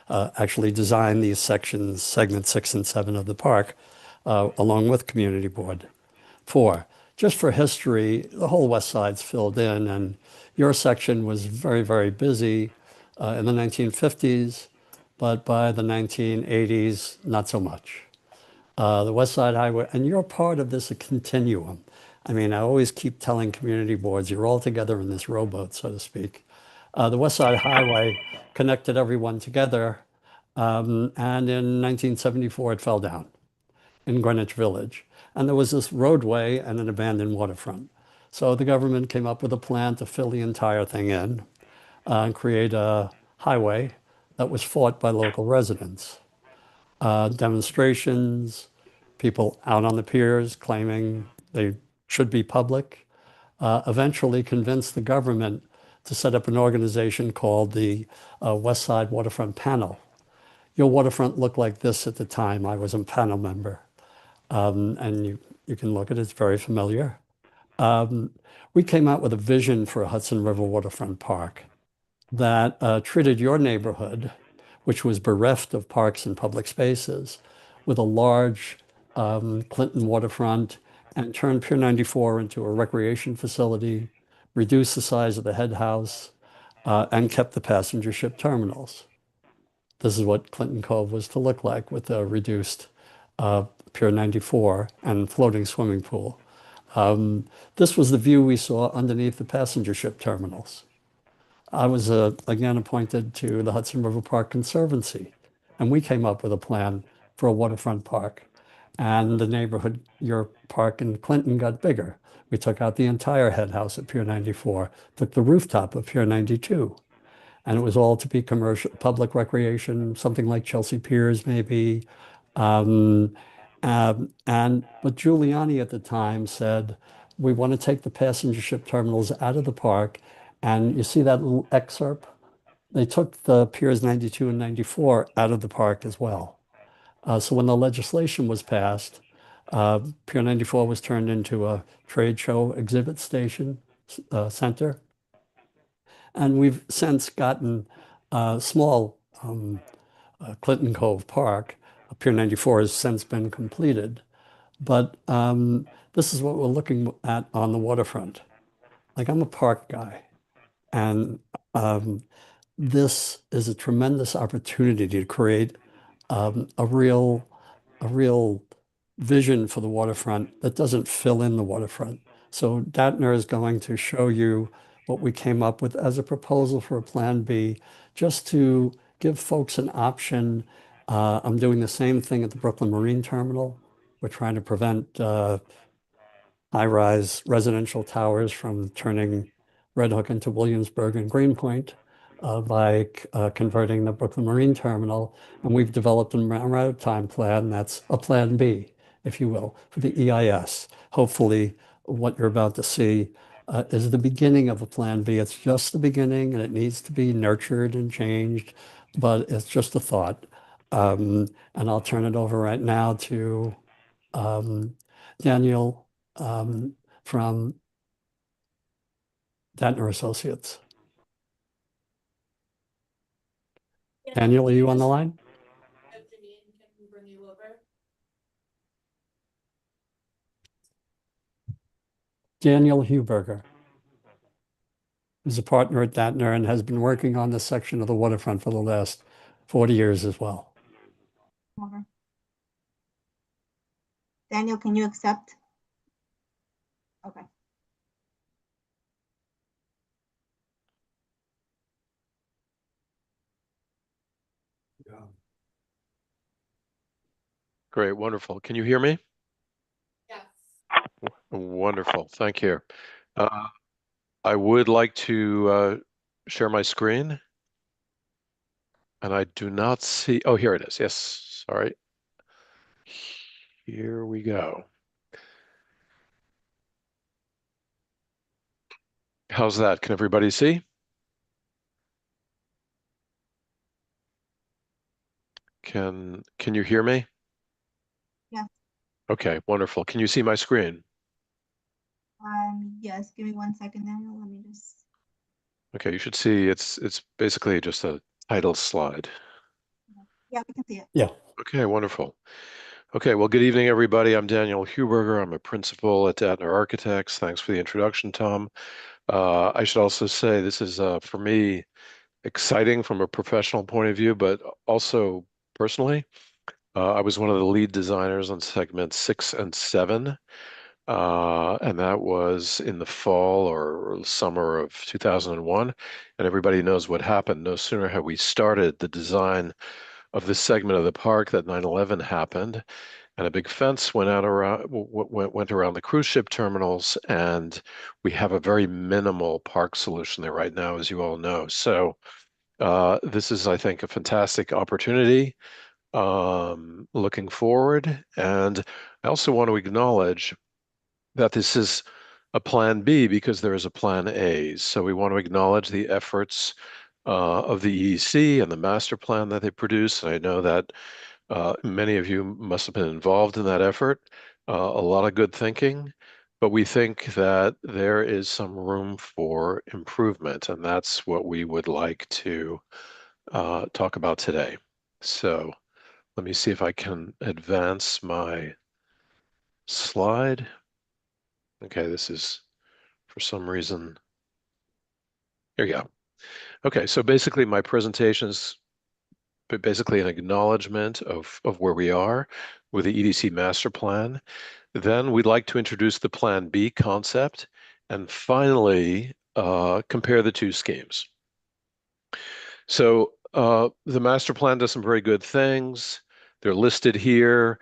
actually designed these sections, segments 6 and 7 of the park, along with Community Board 4. Just for history, the whole West Side's filled in, and your section was very, very busy in the 1950s. but by the 1980s, not so much. The West Side Highway, and you're part of this continuum. I mean, I always keep telling community boards, you're all together in this rowboat, so to speak. The West Side Highway connected everyone together, and in 1974 it fell down in Greenwich Village. And there was this roadway and an abandoned waterfront. So the government came up with a plan to fill the entire thing in and create a highway that was fought by local residents. Demonstrations, people out on the piers claiming they should be public, eventually convinced the government to set up an organization called the West Side Waterfront Panel. Your waterfront looked like this at the time. I was a panel member. And you can look at it, it's very familiar. We came out with a vision for a Hudson River waterfront park that treated your neighborhood, which was bereft of parks and public spaces, with a large Clinton waterfront, and turned Pier 94 into a recreation facility, reduced the size of the head house, and kept the passenger ship terminals. This is what Clinton Cove was to look like with a reduced Pier 94 and floating swimming pool. This was the view we saw underneath the passenger ship terminals. I was again appointed to the Hudson River Park Conservancy, and we came up with a plan for a waterfront park. And the neighborhood, your park in Clinton, got bigger. We took out the entire head house at Pier 94, took the rooftop of Pier 92, and it was all to be commercial, public recreation, something like Chelsea Piers maybe. But Giuliani at the time said, we want to take the passenger ship terminals out of the park. And you see that little excerpt? They took the Piers 92 and 94 out of the park as well. So when the legislation was passed, Pier 94 was turned into a trade show exhibit station center. And we've since gotten a small Clinton Cove Park. Pier 94 has since been completed. But this is what we're looking at on the waterfront. Like, I'm a park guy. And this is a tremendous opportunity to create a real vision for the waterfront that doesn't fill in the waterfront. So Datner is going to show you what we came up with as a proposal for a Plan B, just to give folks an option. I'm doing the same thing at the Brooklyn Marine Terminal. We're trying to prevent high-rise residential towers from turning Red Hook into Williamsburg and Greenpoint by converting the Brooklyn Marine Terminal. And we've developed a maritime plan that's a Plan B, if you will, for the EIS. Hopefully, what you're about to see is the beginning of a Plan B. It's just the beginning, and it needs to be nurtured and changed, but it's just a thought. And I'll turn it over right now to Daniel from Datner Associates. Daniel, are you on the line? Janine can bring you over. Daniel Huberger is a partner at Datner and has been working on this section of the waterfront for the last 40 years as well. Over. Daniel, can you accept? Okay. Great, wonderful. Can you hear me? Yes. Wonderful, thank you. I would like to share my screen. And I do not see, oh, here it is. Yes, sorry. Here we go. How's that? Can everybody see? Can you hear me? Yeah. Okay, wonderful. Can you see my screen? Yes, give me 1 second, Daniel. Let me just. Okay, you should see it's basically just a title slide. Yeah, we can see it. Yeah. Okay, wonderful. Okay, well, good evening, everybody. I'm Daniel Huberger. I'm a principal at Datner Architects. Thanks for the introduction, Tom. I should also say this is, for me, exciting from a professional point of view, but also personally. I was one of the lead designers on segments 6 and 7, and that was in the fall or summer of 2001. And everybody knows what happened. No sooner had we started the design of this segment of the park that 9/11 happened, and a big fence went out around went around the cruise ship terminals, and we have a very minimal park solution there right now, as you all know. So this is, I think, a fantastic opportunity looking forward. And I also want to acknowledge that this is a plan B because there is a plan A. So we want to acknowledge the efforts of the EEC and the master plan that they produced. And I know that many of you must have been involved in that effort. A lot of good thinking, but we think that there is some room for improvement, and that's what we would like to talk about today. So let me see if I can advance my slide. Okay, this is for some reason. Here you go. Okay, so basically my presentation is basically an acknowledgement of where we are with the EDC master plan. Then we'd like to introduce the Plan B concept, and finally compare the two schemes. So the master plan does some very good things. They're listed here,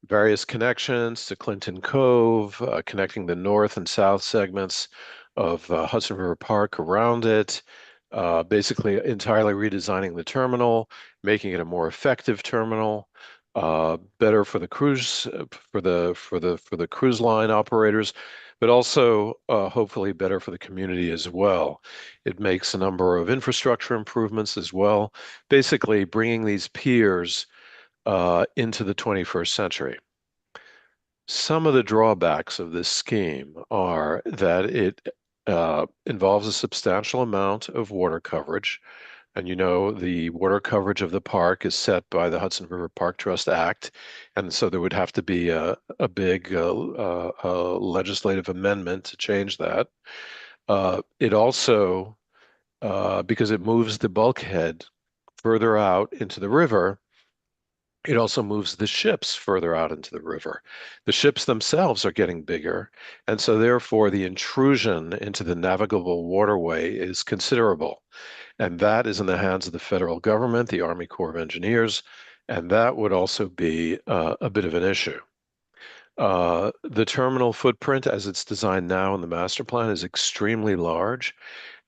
various connections to Clinton Cove, connecting the north and south segments of Hudson River Park around it, basically entirely redesigning the terminal, making it a more effective terminal, better for the cruise for the cruise line operators, but also hopefully better for the community as well. It makes a number of infrastructure improvements as well, basically bringing these piers into the 21st century. Some of the drawbacks of this scheme are that it involves a substantial amount of water coverage. And you know, the water coverage of the park is set by the Hudson River Park Trust Act. And so there would have to be a big legislative amendment to change that. It also, because it moves the bulkhead further out into the river, it also moves the ships further out into the river. The ships themselves are getting bigger, and so therefore the intrusion into the navigable waterway is considerable. And that is in the hands of the federal government, the Army Corps of Engineers, and that would also be a bit of an issue. The terminal footprint, as it's designed now in the master plan, is extremely large.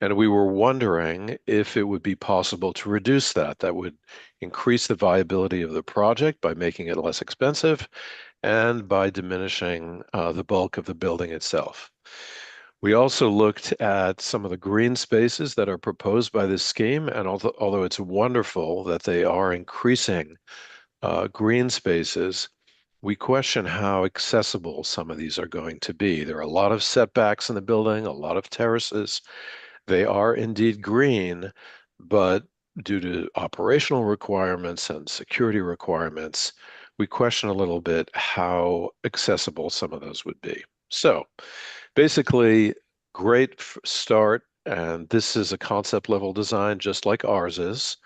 And we were wondering if it would be possible to reduce that. That would increase the viability of the project by making it less expensive and by diminishing the bulk of the building itself. We also looked at some of the green spaces that are proposed by this scheme, and although it's wonderful that they are increasing green spaces, we question how accessible some of these are going to be. There are a lot of setbacks in the building, a lot of terraces. They are indeed green, but due to operational requirements and security requirements, we question a little bit how accessible some of those would be. So basically, great start, and this is a concept level design just like ours is.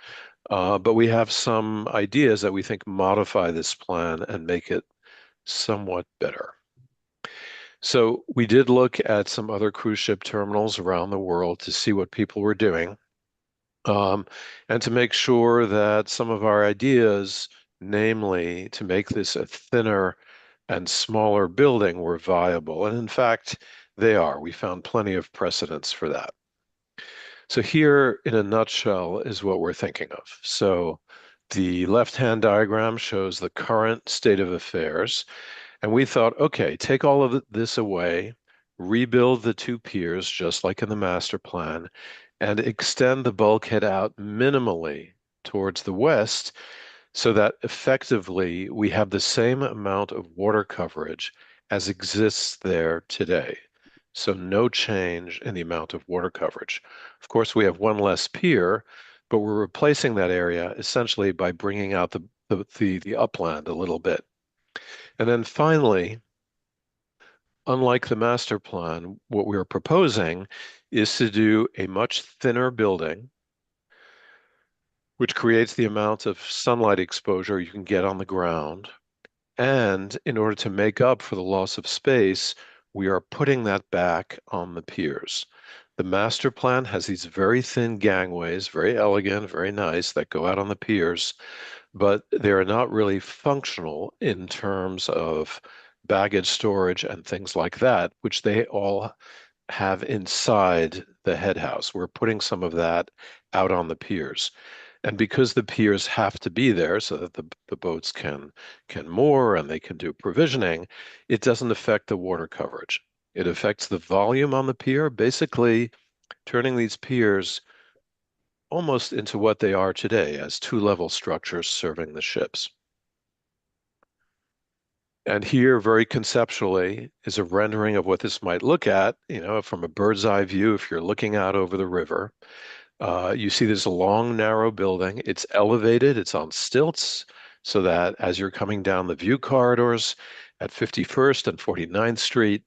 But we have some ideas that we think modify this plan and make it somewhat better. So we did look at some other cruise ship terminals around the world to see what people were doing, and to make sure that some of our ideas, namely to make this a thinner and smaller building, were viable. And in fact, they are. We found plenty of precedents for that. So here, in a nutshell, is what we're thinking of. So the left-hand diagram shows the current state of affairs. And we thought, okay, take all of this away, rebuild the two piers, just like in the master plan, and extend the bulkhead out minimally towards the west so that effectively we have the same amount of water coverage as exists there today. So no change in the amount of water coverage. Of course, we have one less pier, but we're replacing that area essentially by bringing out the upland a little bit. And then finally, unlike the master plan, what we're proposing is to do a much thinner building which creates the amount of sunlight exposure you can get on the ground. And in order to make up for the loss of space, we are putting that back on the piers. The master plan has these very thin gangways, very elegant, very nice, that go out on the piers, but they're not really functional in terms of baggage storage and things like that, which they all have inside the head house. We're putting some of that out on the piers. And because the piers have to be there so that the boats can moor and they can do provisioning, it doesn't affect the water coverage. It affects the volume on the pier, basically turning these piers almost into what they are today as two-level structures serving the ships. And here, very conceptually, is a rendering of what this might look at, from a bird's eye view. If you're looking out over the river, you see this long, narrow building. It's elevated, it's on stilts, so that as you're coming down the view corridors at 51st and 49th Street,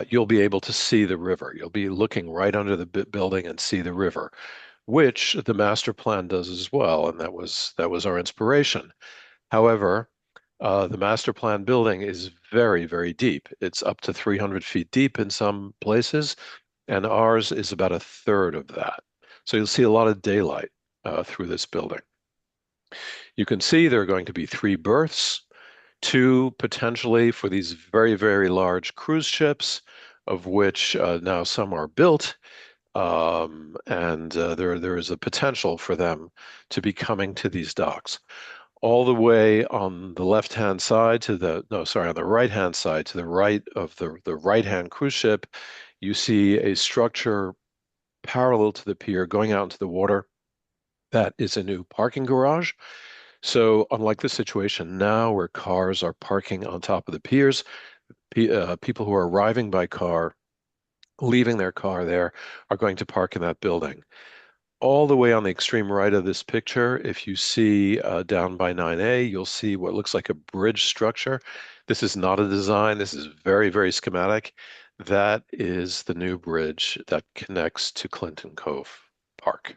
you'll be able to see the river. You'll be looking right under the building and see the river, which the master plan does as well, and that was our inspiration. However, the master plan building is very, very deep. It's up to 300 feet deep in some places, and ours is about a third of that. So you'll see a lot of daylight through this building. You can see there are going to be 3 berths, 2 potentially for these very, very large cruise ships, of which now some are built. And there is a potential for them to be coming to these docks. All the way on the left-hand side on the right-hand side, to the right of the right-hand cruise ship, you see a structure parallel to the pier going out into the water. That is a new parking garage. So unlike the situation now where cars are parking on top of the piers, people who are arriving by car, leaving their car there, are going to park in that building. All the way on the extreme right of this picture, if you see down by 9A, you'll see what looks like a bridge structure. This is not a design. This is very, very schematic. That is the new bridge that connects to Clinton Cove Park.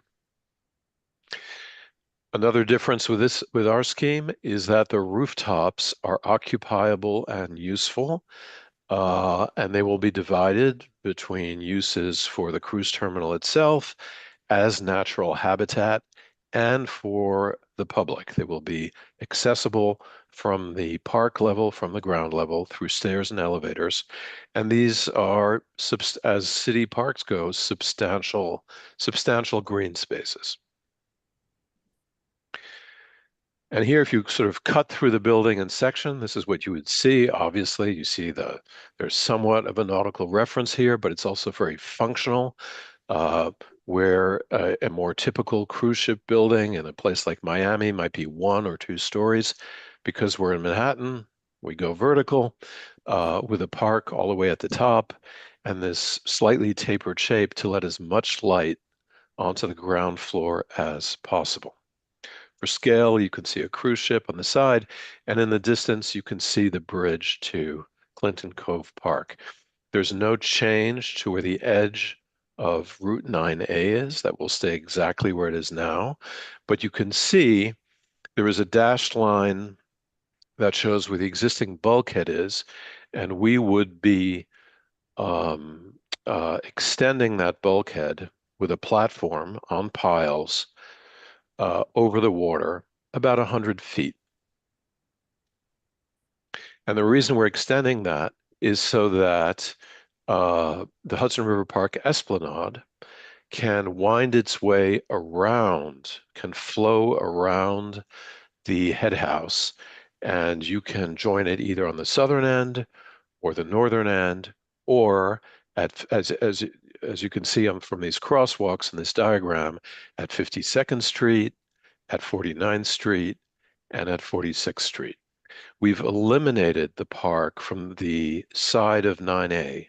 Another difference with our scheme is that the rooftops are occupiable and useful, and they will be divided between uses for the cruise terminal itself as natural habitat and for the public. They will be accessible from the park level, from the ground level, through stairs and elevators. And these are, as city parks go, substantial green spaces. And here, if you sort of cut through the building in section, this is what you would see. Obviously, you see there's somewhat of a nautical reference here, but it's also very functional. Where a more typical cruise ship building in a place like Miami might be 1 or 2 stories. Because we're in Manhattan, we go vertical with a park all the way at the top and this slightly tapered shape to let as much light onto the ground floor as possible. For scale, you can see a cruise ship on the side, and in the distance, you can see the bridge to Clinton Cove Park. There's no change to where the edge of Route 9A is. That will stay exactly where it is now. But you can see there is a dashed line that shows where the existing bulkhead is, and we would be extending that bulkhead with a platform on piles over the water about 100 feet. And the reason we're extending that is so that the Hudson River Park Esplanade can wind its way around, can flow around the head house, and you can join it either on the southern end or the northern end, or as you can see from these crosswalks in this diagram, at 52nd Street, at 49th Street, and at 46th Street. We've eliminated the park from the side of 9A.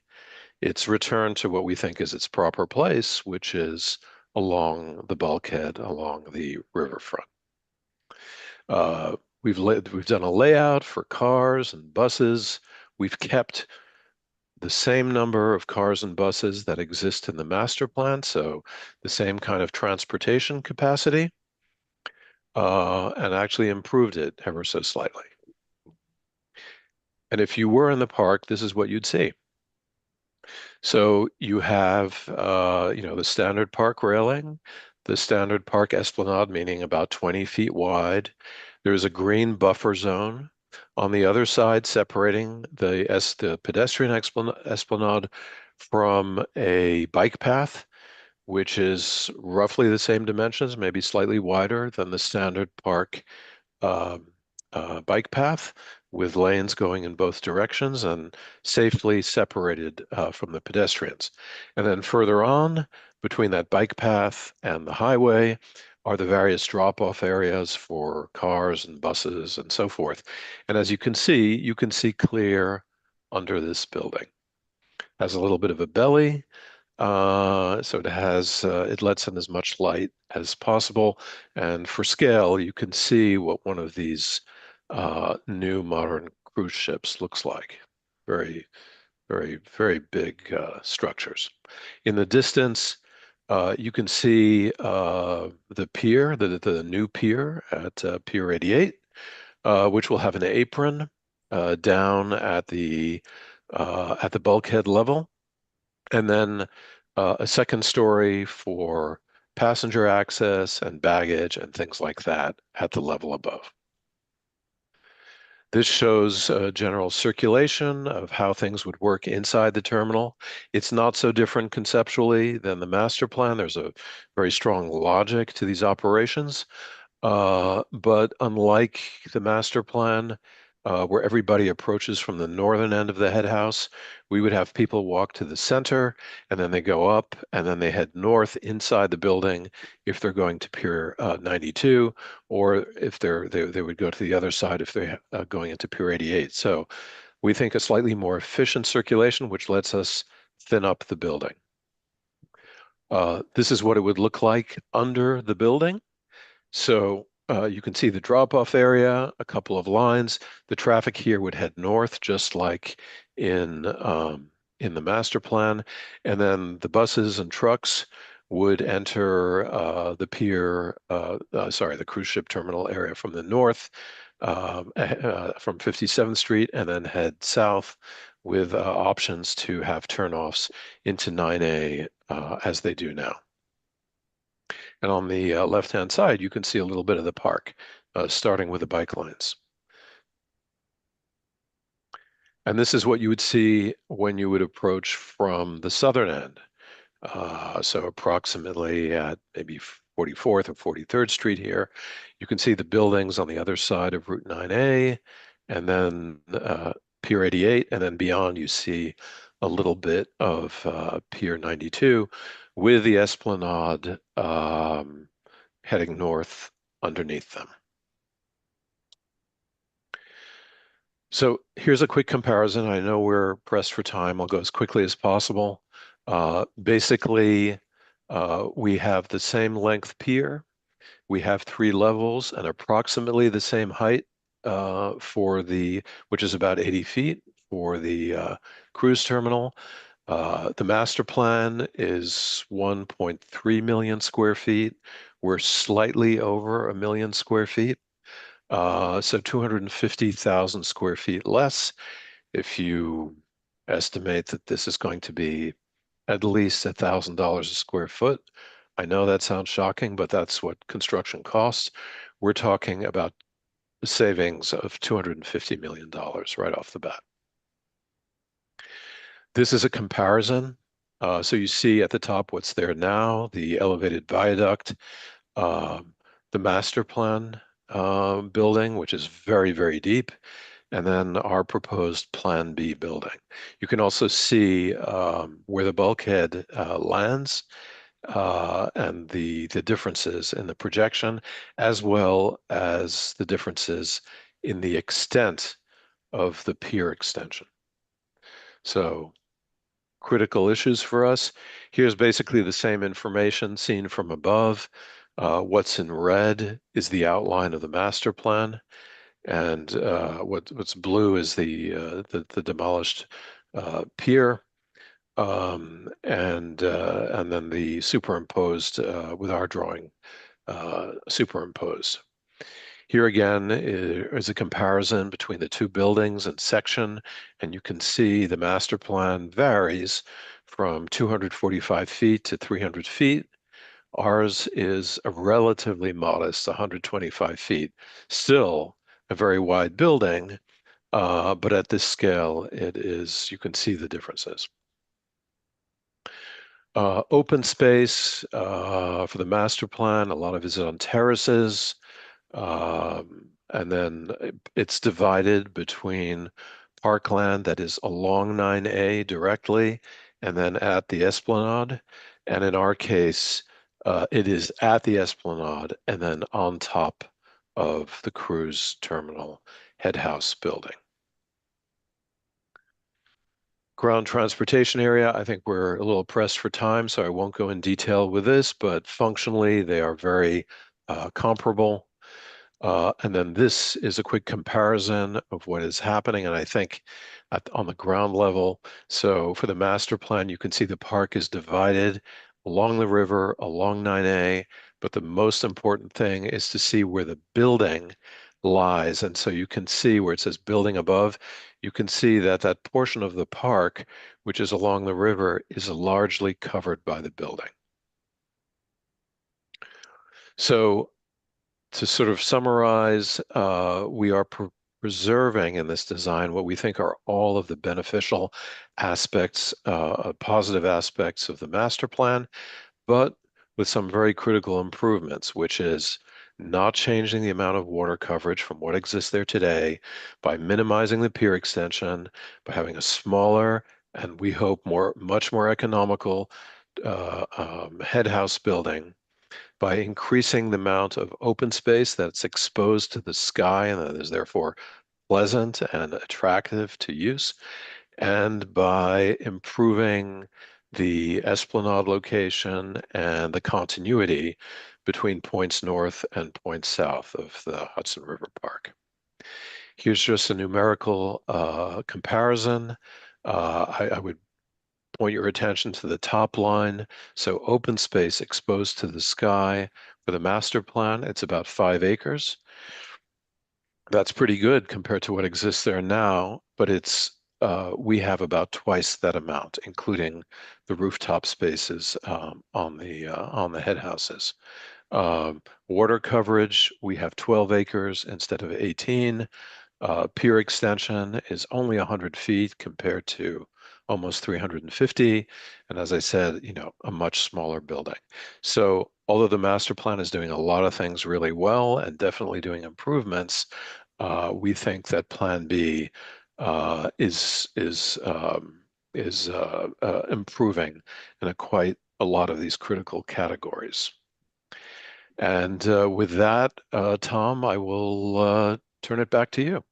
It's returned to what we think is its proper place, which is along the bulkhead, along the riverfront. We've done a layout for cars and buses. We've kept the same number of cars and buses that exist in the master plan, so the same kind of transportation capacity. and actually improved it ever so slightly. And if you were in the park, this is what you'd see. So you have, the standard park railing, the standard park esplanade, meaning about 20 feet wide. There's a green buffer zone on the other side, separating the pedestrian esplanade from a bike path, which is roughly the same dimensions, maybe slightly wider than the standard park um, bike path, with lanes going in both directions and safely separated from the pedestrians. And then further on, between that bike path and the highway, are the various drop-off areas for cars and buses and so forth. And as you can see clear under this building. Has a little bit of a belly, so it lets in as much light as possible. And for scale, you can see what one of these new modern cruise ships looks like. Very, very, very big structures. In the distance, you can see the pier, the new pier at Pier 88, which will have an apron down at the bulkhead level, and then a second story for passenger access and baggage and things like that at the level above. This shows general circulation of how things would work inside the terminal. It's not so different conceptually than the master plan. There's a very strong logic to these operations. But unlike the master plan, where everybody approaches from the northern end of the head house, we would have people walk to the center, and then they go up, and then they head north inside the building if they're going to Pier 92, or if they would go to the other side if they're going into Pier 88. So we think a slightly more efficient circulation, which lets us thin up the building. This is what it would look like under the building. So you can see the drop-off area, a couple of lines. The traffic here would head north, just like in the master plan, and then the buses and trucks would enter the cruise ship terminal area from the north, from 57th Street, and then head south with options to have turnoffs into 9A as they do now. And on the left-hand side, you can see a little bit of the park, starting with the bike lanes. And this is what you would see when you would approach from the southern end. So approximately at maybe 44th or 43rd Street here, you can see the buildings on the other side of Route 9A, and then Pier 88, and then beyond you see a little bit of Pier 92 with the esplanade heading north underneath them. So here's a quick comparison. I know we're pressed for time. I'll go as quickly as possible. Basically, we have the same length pier. We have 3 levels and approximately the same height which is about 80 feet for the cruise terminal. The master plan is 1.3 million square feet. We're slightly over 1 million square feet. So 250,000 square feet less. If you estimate that this is going to be at least $1,000 a square foot, I know that sounds shocking, but that's what construction costs. We're talking about savings of $250 million right off the bat. This is a comparison. So you see at the top what's there now, the elevated viaduct, the master plan building, which is very, very deep, and then our proposed Plan B building. You can also see where the bulkhead lands and the differences in the projection, as well as the differences in the extent of the pier extension. So critical issues for us. Here's basically the same information seen from above. What's in red is the outline of the master plan, and what's blue is the demolished pier, and then the superimposed with our drawing superimposed. Here again is a comparison between the two buildings and section, and you can see the master plan varies from 245 feet to 300 feet. Ours is a relatively modest 125 feet, still a very wide building, but at this scale, it is, you can see the differences. Open space for the master plan, a lot of it is on terraces. And then it's divided between parkland that is along 9A directly and then at the Esplanade. And in our case, it is at the Esplanade and then on top of the cruise terminal head house building. Ground transportation area, I think we're a little pressed for time, so I won't go in detail with this, but functionally they are very comparable. And then this is a quick comparison of what is happening. And I think on the ground level, so for the master plan, you can see the park is divided along the river, along 9A, but the most important thing is to see where the building lies. And so you can see where it says building above, you can see that that portion of the park, which is along the river, is largely covered by the building. So to sort of summarize, we are preserving in this design what we think are all of the beneficial aspects, positive aspects of the master plan, but with some very critical improvements, which is not changing the amount of water coverage from what exists there today, by minimizing the pier extension, by having a smaller and we hope much more economical head house building, by increasing the amount of open space that's exposed to the sky and that is therefore pleasant and attractive to use, and by improving the Esplanade location and the continuity between points north and points south of the Hudson River Park. Here's just a numerical comparison. I would point your attention to the top line. So open space exposed to the sky for the master plan, it's about 5 acres. That's pretty good compared to what exists there now, but it's we have about twice that amount, including the rooftop spaces on the head houses. Water coverage, we have 12 acres instead of 18. Pier extension is only 100 feet compared to almost 350. And as I said, a much smaller building. So although the master plan is doing a lot of things really well and definitely doing improvements, we think that Plan B is improving in quite a lot of these critical categories. And with that, Tom, I will turn it back to you.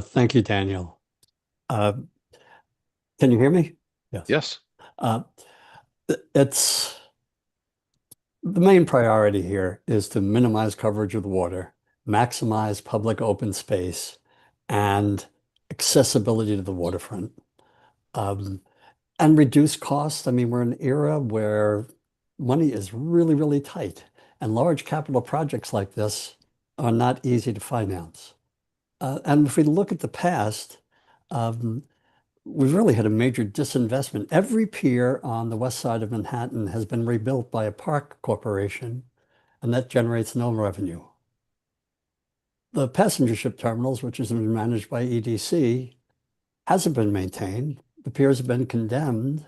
Thank you, Daniel. Can you hear me? Yes. Yes. It's the main priority here is to minimize coverage of the water, maximize public open space, and accessibility to the waterfront, and reduce costs. I mean, we're in an era where money is really, really tight, and large capital projects like this are not easy to finance. And if we look at the past, we've really had a major disinvestment. Every pier on the west side of Manhattan has been rebuilt by a park corporation, and that generates no revenue. The passenger ship terminals, which has been managed by EDC, hasn't been maintained. The piers have been condemned.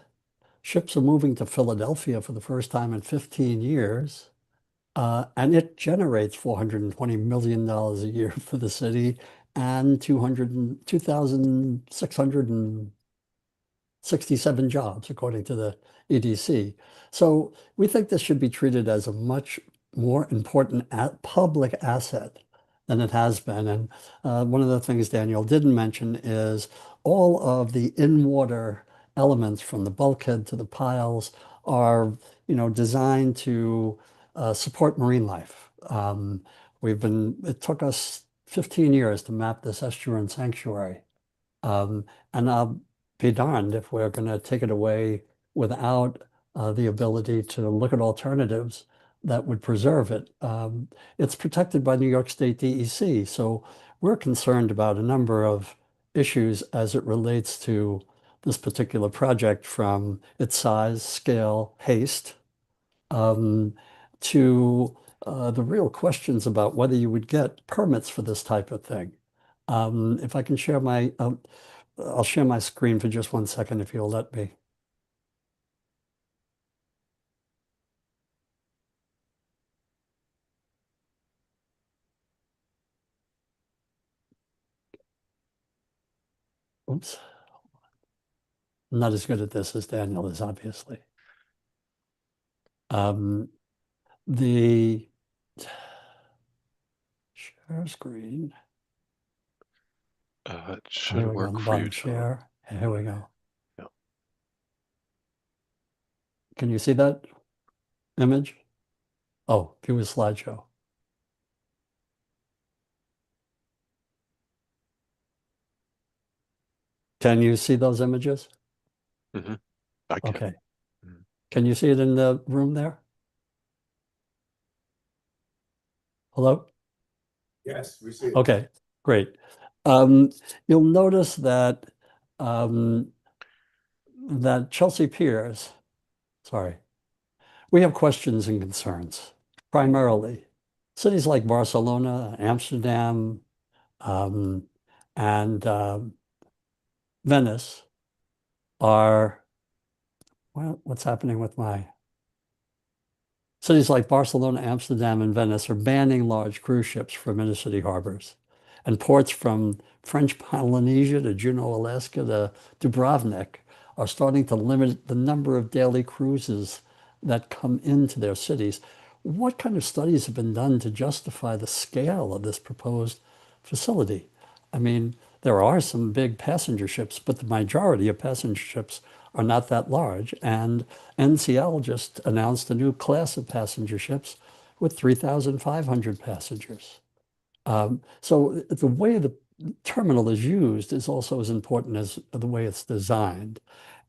Ships are moving to Philadelphia for the first time in 15 years. And it generates $420 million a year for the city and 2,667 jobs, according to the EDC. So we think this should be treated as a much more important public asset than it has been. And one of the things Daniel didn't mention is all of the in-water elements from the bulkhead to the piles are, designed to support marine life. It took us 15 years to map this estuarine sanctuary. And I'll be darned if we're going to take it away without the ability to look at alternatives that would preserve it. It's protected by New York State DEC, so we're concerned about a number of issues as it relates to this particular project, from its size, scale, haste, to the real questions about whether you would get permits for this type of thing. If I can share my, I'll share my screen for just 1 second if you'll let me. Oops. I'm not as good at this as Daniel is, obviously. The share screen. It should Here we go, work on the for you, bottom, John. share. Here we go. Yeah. Can you see that image? Oh, view a slideshow. Can you see those images? Mm-hmm. I can. Okay. Mhm. Can you see it in the room there? Hello? Yes, we see it. Okay, great. You'll notice that that Chelsea Piers, sorry, we have questions and concerns, primarily. Cities like Barcelona, Amsterdam, and Venice are, well, what's happening with my, cities like Barcelona, Amsterdam, and Venice are banning large cruise ships from inner-city harbors. And ports from French Polynesia to Juneau, Alaska to Dubrovnik are starting to limit the number of daily cruises that come into their cities. What kind of studies have been done to justify the scale of this proposed facility? I mean, there are some big passenger ships, but the majority of passenger ships are not that large. And NCL just announced a new class of passenger ships with 3,500 passengers. So the way the terminal is used is also as important as the way it's designed.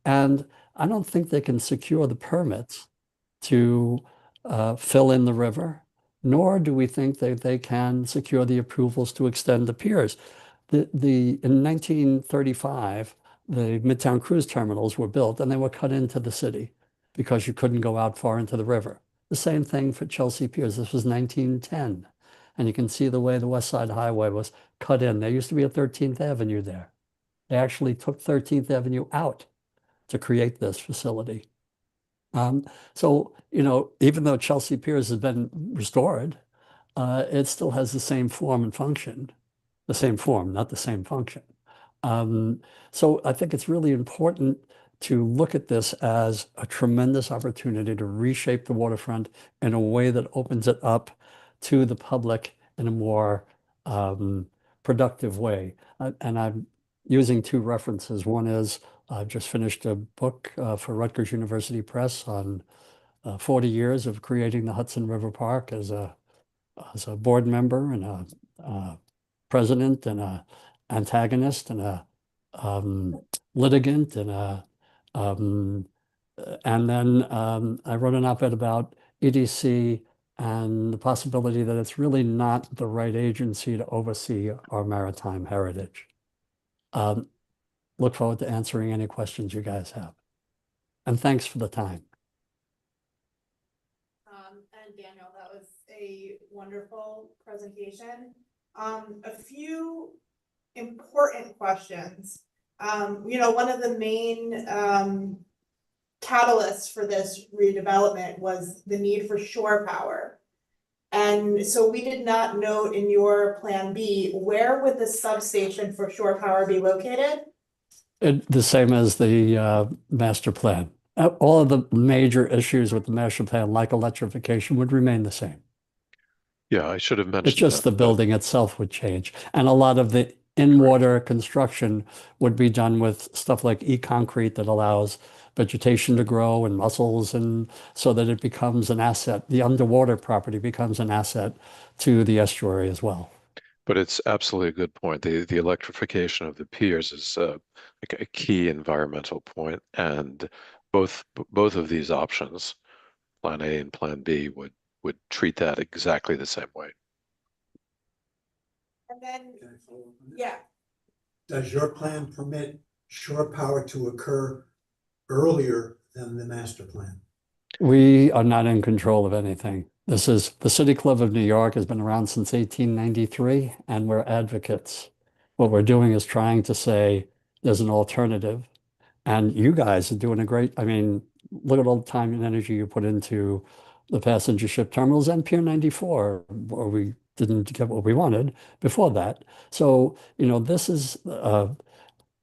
And I don't think they can secure the permits to fill in the river, nor do we think that they can secure the approvals to extend the piers. In 1935, the Midtown cruise terminals were built and they were cut into the city because you couldn't go out far into the river. The same thing for Chelsea Piers. This was 1910. And you can see the way the West Side Highway was cut in. There used to be a 13th Avenue there. They actually took 13th Avenue out to create this facility. So, you know, even though Chelsea Piers has been restored, it still has the same form and function. The same form, not the same function. So I think it's really important to look at this as a tremendous opportunity to reshape the waterfront in a way that opens it up to the public in a more productive way. And I'm using two references. One is I've just finished a book for Rutgers University Press on 40 years of creating the Hudson River Park as a board member and a president and a antagonist and a litigant and then I wrote an op-ed about EDC and the possibility that it's really not the right agency to oversee our maritime heritage. Look forward to answering any questions you guys have. And thanks for the time. And Daniel, that was a wonderful presentation. A few important questions. You know, one of the main catalysts for this redevelopment was the need for shore power. And so we did not note in your plan B, where would the substation for shore power be located? The same as the master plan. All of the major issues with the master plan, like electrification, would remain the same. Yeah, I should have mentioned It's just that, the building itself would change. And a lot of the in-water construction would be done with stuff like e-concrete that allows vegetation to grow and mussels, and so that it becomes an asset. The underwater property becomes an asset to the estuary as well. But it's absolutely a good point. The electrification of the piers is like a key environmental point, and both of these options, Plan A and Plan B, would would treat that exactly the same way. And then, Can I follow up on that? yeah, Does your plan permit shore power to occur earlier than the master plan? We are not in control of anything. This is the City Club of New York has been around since 1893, and we're advocates. What we're doing is trying to say there's an alternative. And you guys are doing a great, I mean, look at all the time and energy you put into the passenger ship terminals and Pier 94, where we didn't get what we wanted before that. So, you know, this is,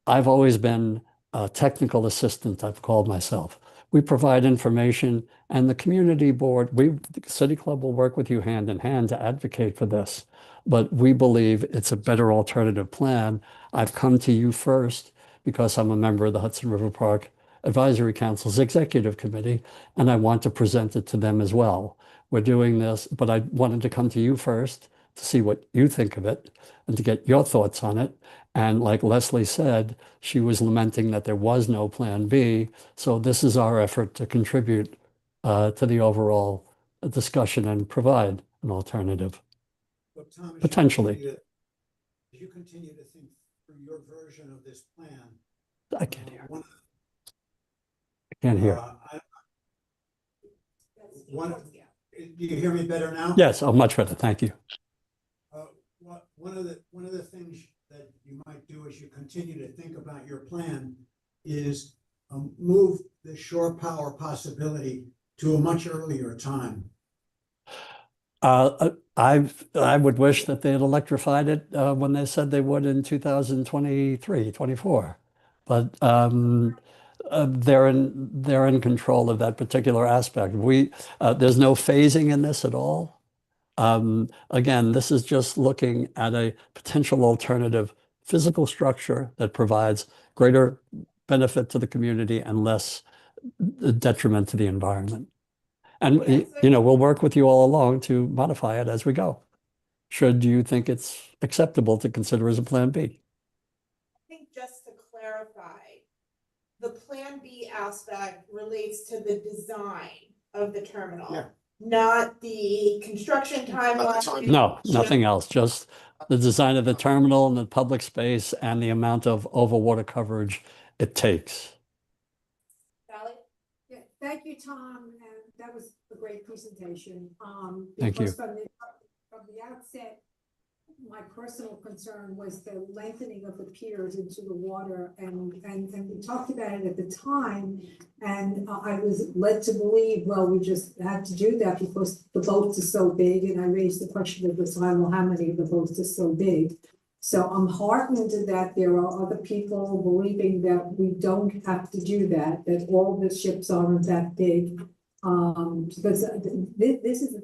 I've always been a technical assistant, I've called myself. We provide information, and the community board, the City Club will work with you hand in hand to advocate for this. But we believe it's a better alternative plan. I've come to you first because I'm a member of the Hudson River Park Advisory Council's Executive Committee, and I want to present it to them as well. We're doing this, but I wanted to come to you first to see what you think of it and to get your thoughts on it. And like Leslie said, she was lamenting that there was no plan B. So this is our effort to contribute to the overall discussion and provide an alternative. But Tom, Potentially. as you continue to think through your version of this plan. I can't hear. I can't hear. Do you hear me better now? Yes, oh, much better. Thank you. One of the things that you might do as you continue to think about your plan is move the shore power possibility to a much earlier time. I would wish that they had electrified it when they said they would in 2023, 24. But they're in control of that particular aspect. There's no phasing in this at all. Again, this is just looking at a potential alternative physical structure that provides greater benefit to the community and less detriment to the environment. And, you know, we'll work with you all along to modify it as we go. Should you think it's acceptable to consider as a plan B? I think just to clarify, the Plan B aspect relates to the design of the terminal. Yeah. Not the construction timeline. No, nothing else, just the design of the terminal and the public space and the amount of overwater coverage it takes. Sally? Yeah, thank you, Tom, and that was a great presentation. Thank you. Because from the outset, my personal concern was the lengthening of the piers into the water, and we talked about it at the time, and I was led to believe, well, we just had to do that because the boats are so big, and I raised the question at the time, well, how many of the boats are so big? So I'm heartened that there are other people believing that we don't have to do that, that all the ships aren't that big. Because this is,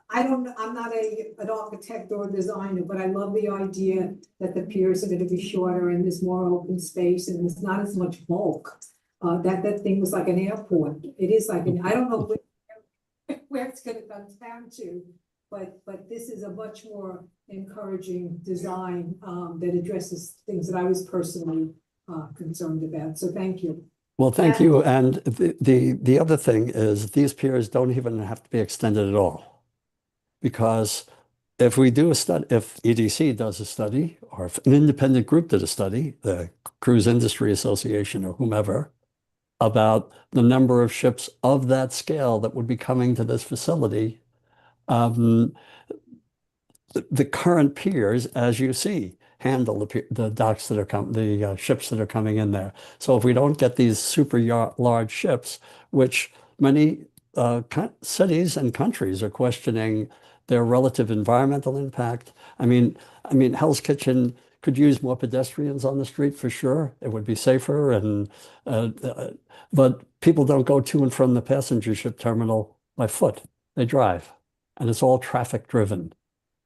I'm not an architect or a designer, but I love the idea that the piers are gonna be shorter and there's more open space and there's not as much bulk. That thing was like an airport. It is like, I don't know where it's gonna come down to, but this is a much more encouraging design that addresses things that I was personally concerned about. So thank you. Well, thank you. And the other thing is these piers don't even have to be extended at all. Because if we do a study, if EDC does a study, or if an independent group did a study, the Cruise Industry Association or whomever, about the number of ships of that scale that would be coming to this facility, the current piers, as you see, handle the docks that are the ships that are coming in there. So if we don't get these super large ships, which many cities and countries are questioning their relative environmental impact. I mean, Hell's Kitchen could use more pedestrians on the street for sure. It would be safer, and but people don't go to and from the passenger ship terminal by foot. They drive, and it's all traffic driven.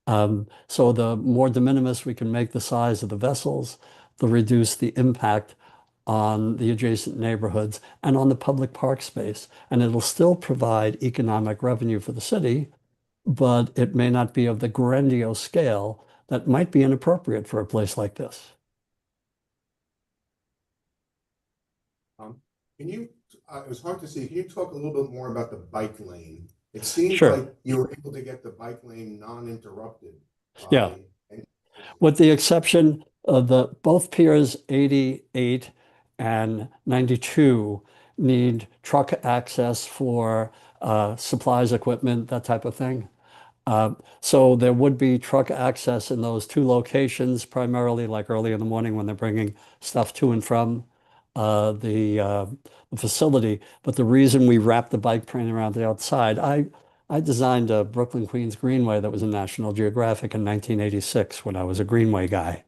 So the more de minimis we can make the size of the vessels, the reduce the impact on the adjacent neighborhoods and on the public park space. And it'll still provide economic revenue for the city, but it may not be of the grandiose scale that might be inappropriate for a place like this. Can you, it was hard to see, can you talk a little bit more about the bike lane It seems Sure. like you were able to get the bike lane non-interrupted Yeah. by. With the exception of both piers 88 and 92 need truck access for supplies, equipment, that type of thing. So there would be truck access in those two locations, primarily like early in the morning when they're bringing stuff to and from the facility. But the reason we wrapped the bike train around the outside, I designed a Brooklyn Queens Greenway that was in National Geographic in 1986 when I was a Greenway guy.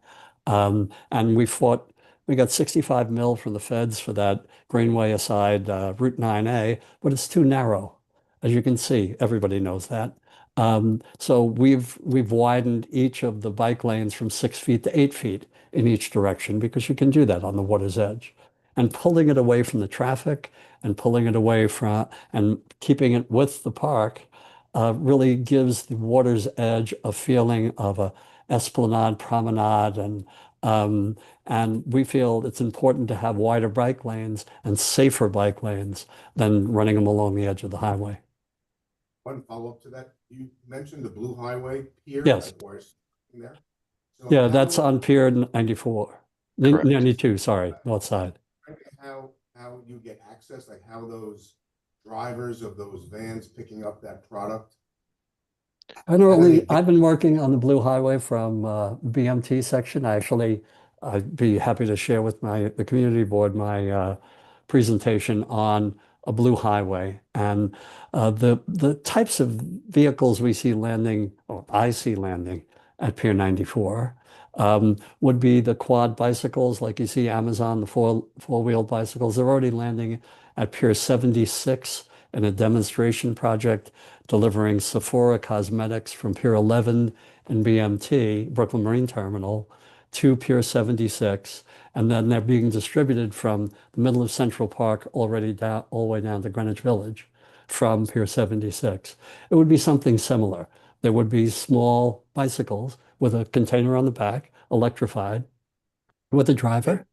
And we got 65 mil from the feds for that Greenway aside Route 9A, but it's too narrow. As you can see, everybody knows that. So we've widened each of the bike lanes from 6 feet to 8 feet in each direction because you can do that on the water's edge. And pulling it away from the traffic and pulling it away from and keeping it with the park really gives the water's edge a feeling of a esplanade promenade and we feel it's important to have wider bike lanes and safer bike lanes than running them along the edge of the highway. One follow-up to that, you mentioned the Blue Highway pier. Yes. Like where it's there. So Yeah, that's on Pier 94. Correct. 92, sorry, north side. How you get access, like how those drivers of those vans picking up that product. I've been working on the Blue Highway from BMT section. I'd be happy to share with the community board my presentation on a Blue Highway and the types of vehicles we see landing, or I see landing at Pier 94 would be the quad bicycles, like you see Amazon, the four-wheeled bicycles. They're already landing at Pier 76 in a demonstration project delivering Sephora cosmetics from Pier 11 and BMT, Brooklyn Marine Terminal, to Pier 76. And then they're being distributed from the middle of Central Park already down, all the way down to Greenwich Village from Pier 76. It would be something similar. There would be small bicycles with a container on the back, electrified, with a driver.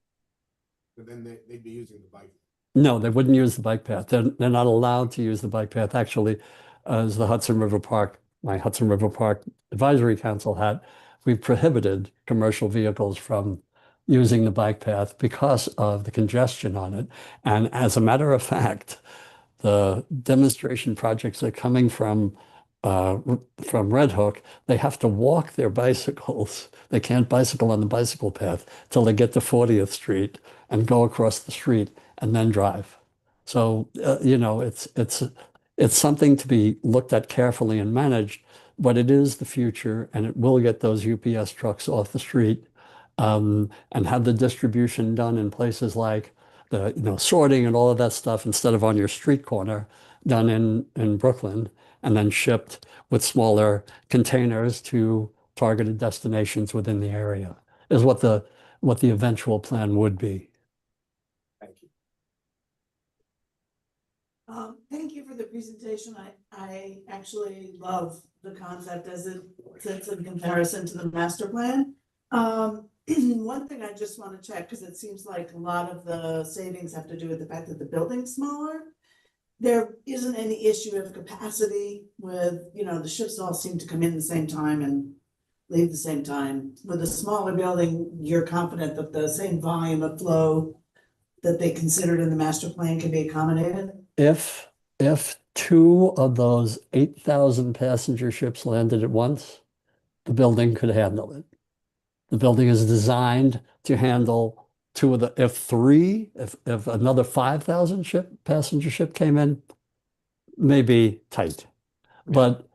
But then they'd be using the bike. No, they wouldn't use the bike path. They're not allowed to use the bike path. Actually, as the Hudson River Park, my Hudson River Park Advisory Council had, we've prohibited commercial vehicles from using the bike path because of the congestion on it. And as a matter of fact, the demonstration projects that are coming from Red Hook, they have to walk their bicycles. They can't bicycle on the bicycle path till they get to 40th Street and go across the street and then drive. So, it's something to be looked at carefully and managed, but it is the future and it will get those UPS trucks off the street and have the distribution done in places like the sorting and all of that stuff instead of on your street corner done in Brooklyn and then shipped with smaller containers to targeted destinations within the area is what the eventual plan would be. Thank you. Thank you for the presentation. I actually love the concept as it sits in comparison to the master plan. One thing I just want to check, because it seems like a lot of the savings have to do with the fact that the building's smaller. There isn't any issue of capacity with, the ships all seem to come in the same time and leave the same time. With a smaller building, you're confident that the same volume of flow that they considered in the master plan can be accommodated? If two of those 8,000 passenger ships landed at once, the building could handle it. The building is designed to handle two of the, if another 5,000 passenger ship came in, maybe tight. But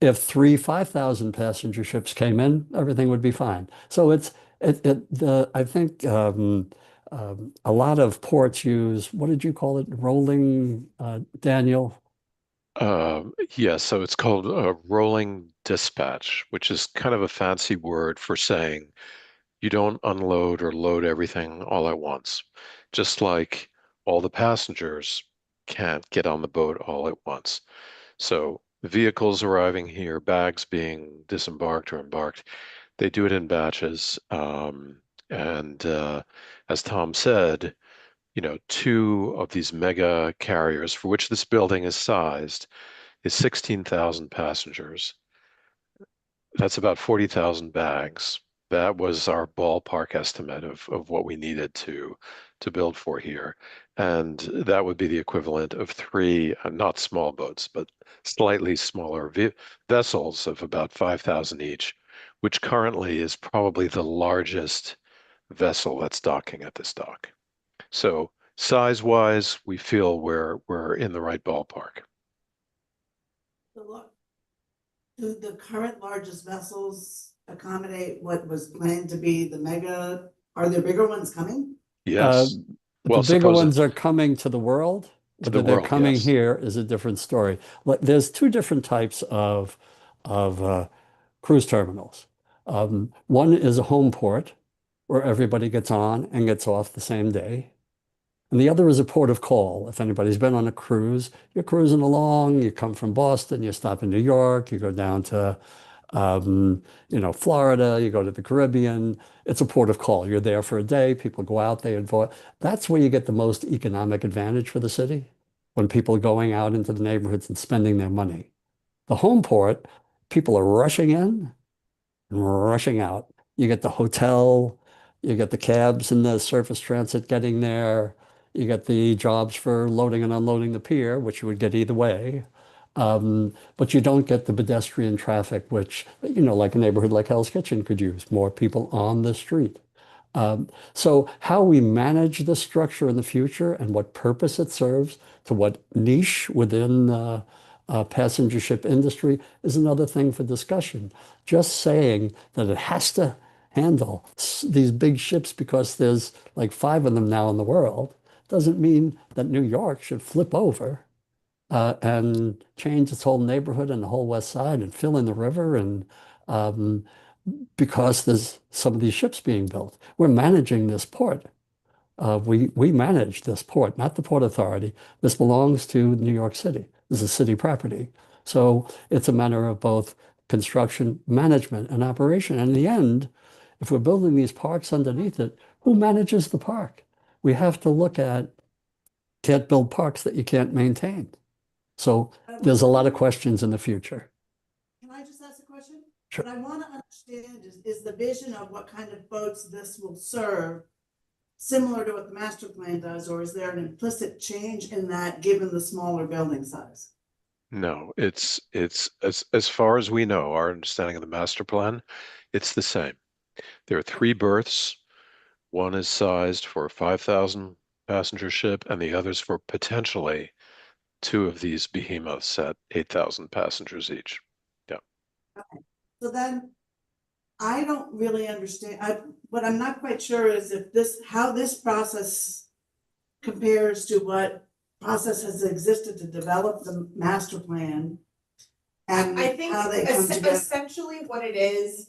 if 5,000 passenger ships came in, everything would be fine. So I think a lot of ports use, what did you call it? Rolling, Daniel? Yeah, so it's called rolling dispatch, which is kind of a fancy word for saying you don't unload or load everything all at once. Just like all the passengers can't get on the boat all at once. So vehicles arriving here, bags being disembarked or embarked, they do it in batches. And as Tom said, two of these mega carriers for which this building is sized is 16,000 passengers. That's about 40,000 bags. That was our ballpark estimate of what we needed to build for here. And that would be the equivalent of three, not small boats, but slightly smaller vessels of about 5,000 each, which currently is probably the largest vessel that's docking at this dock. So size-wise, we feel we're in the right ballpark. Do the current largest vessels accommodate what was planned to be the mega? Are there bigger ones coming? Yes. The Well, bigger ones supposedly. are coming to the world. To the Whether they're world, coming yes. here is a different story. There's two different types of cruise terminals. One is a home port where everybody gets on and gets off the same day. And the other is a port of call. If anybody's been on a cruise, you're cruising along, you come from Boston, you stop in New York, you go down to Florida, you go to the Caribbean. It's a port of call. You're there for a day, people go out, they avoid. That's where you get the most economic advantage for the city, when people are going out into the neighborhoods and spending their money. The home port, people are rushing in and rushing out. You get the hotel, you get the cabs and the surface transit getting there, you get the jobs for loading and unloading the pier, which you would get either way. But you don't get the pedestrian traffic, which, like a neighborhood like Hell's Kitchen could use, more people on the street. So how we manage the structure in the future and what purpose it serves to what niche within the passenger ship industry is another thing for discussion. Just saying that it has to handle these big ships because there's like 5 of them now in the world doesn't mean that New York should flip over and change its whole neighborhood and the whole West Side and fill in the river and because there's some of these ships being built. We're managing this port. We manage this port, not the Port Authority. This belongs to New York City. This is city property. So it's a matter of both construction, management, and operation. And in the end, if we're building these parks underneath it, who manages the park? We have to look at, can't build parks that you can't maintain. So there's a lot of questions in the future. Can I just ask a question? Sure. What I want to understand is the vision of what kind of boats this will serve similar to what the master plan does, or is there an implicit change in that given the smaller building size? No, it's as far as we know, our understanding of the master plan, it's the same. There are 3 berths. One is sized for a 5,000 passenger ship, and the other's for potentially 2 of these behemoths at 8,000 passengers each. Yeah. Okay. So then I don't really understand. What I'm not quite sure is how this process compares to what process has existed to develop the master plan. And I think how they come together. essentially what it is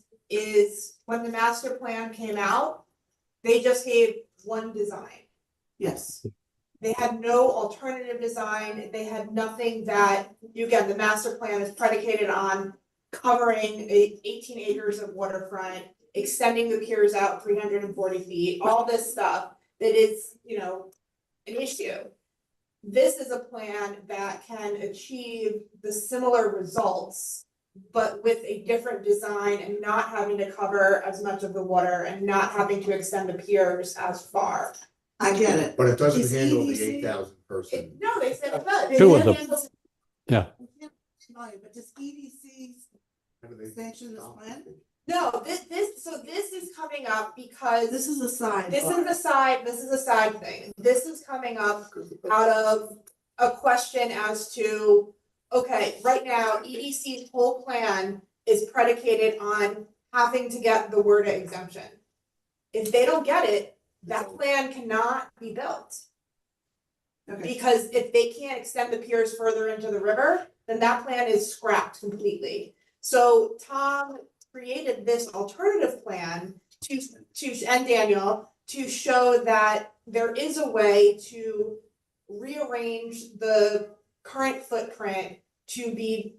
when the master plan came out, they just gave one design. Yes. They had no alternative design. They had nothing that, again, the master plan is predicated on covering 18 acres of waterfront, extending the piers out 340 feet, all this stuff that is, an issue. This is a plan that can achieve the similar results, but with a different design and not having to cover as much of the water and not having to extend the piers as far. I get it. But it doesn't Is handle the EDC 8,000 person. No, they said it does. 2 of them. Handles- Yeah. But does EDC sanction this plan? No, this is coming up because This is a side. this is a side thing. This is coming up out of a question as to, okay, right now, EDC's whole plan is predicated on having to get the WRDA exemption. If they don't get it, that plan cannot be built. Okay. Because if they can't extend the piers further into the river, then that plan is scrapped completely. So Tom created this alternative plan to and Daniel to show that there is a way to rearrange the current footprint to be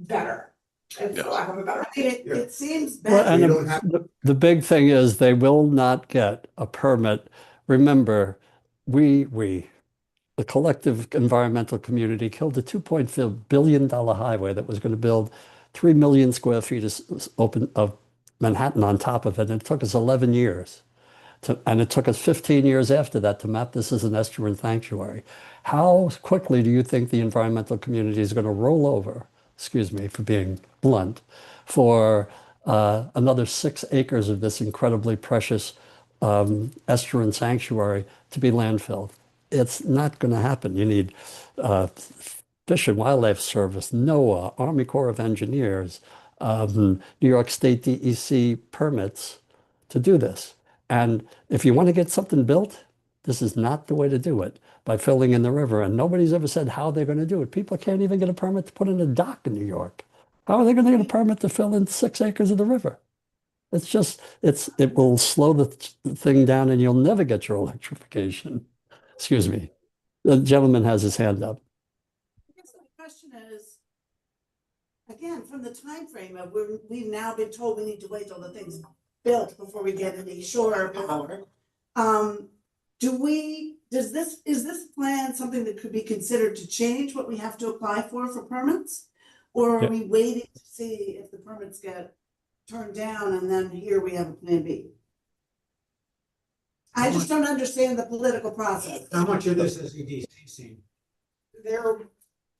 better, for lack of a better. It seems Well, better. and You don't have- the big thing is they will not get a permit. Remember, the collective environmental community killed a $2.4 billion highway that was going to build 3 million square feet of Manhattan on top of it. And it took us 11 years. And it took us 15 years after that to map this as an estuarine sanctuary. How quickly do you think the environmental community is going to roll over, excuse me for being blunt, for another 6 acres of this incredibly precious estuarine sanctuary to be landfilled? It's not going to happen. You need Fish and Wildlife Service, NOAA, Army Corps of Engineers, New York State DEC permits to do this. And if you want to get something built, this is not the way to do it, by filling in the river. And nobody's ever said how they're going to do it. People can't even get a permit to put in a dock in New York. How are they going to get a permit to fill in 6 acres of the river? It's just, it will slow the thing down and you'll never get your electrification. Excuse me. The gentleman has his hand up. I guess the question is, again, from the time frame of where we've now been told we need to wait till the thing's built before we get any shore power. Is this plan something that could be considered to change what we have to apply for permits? Or are we waiting to see if the permits get turned down and then here we have a plan B? I just don't understand the political process. How much of this is EDC seen?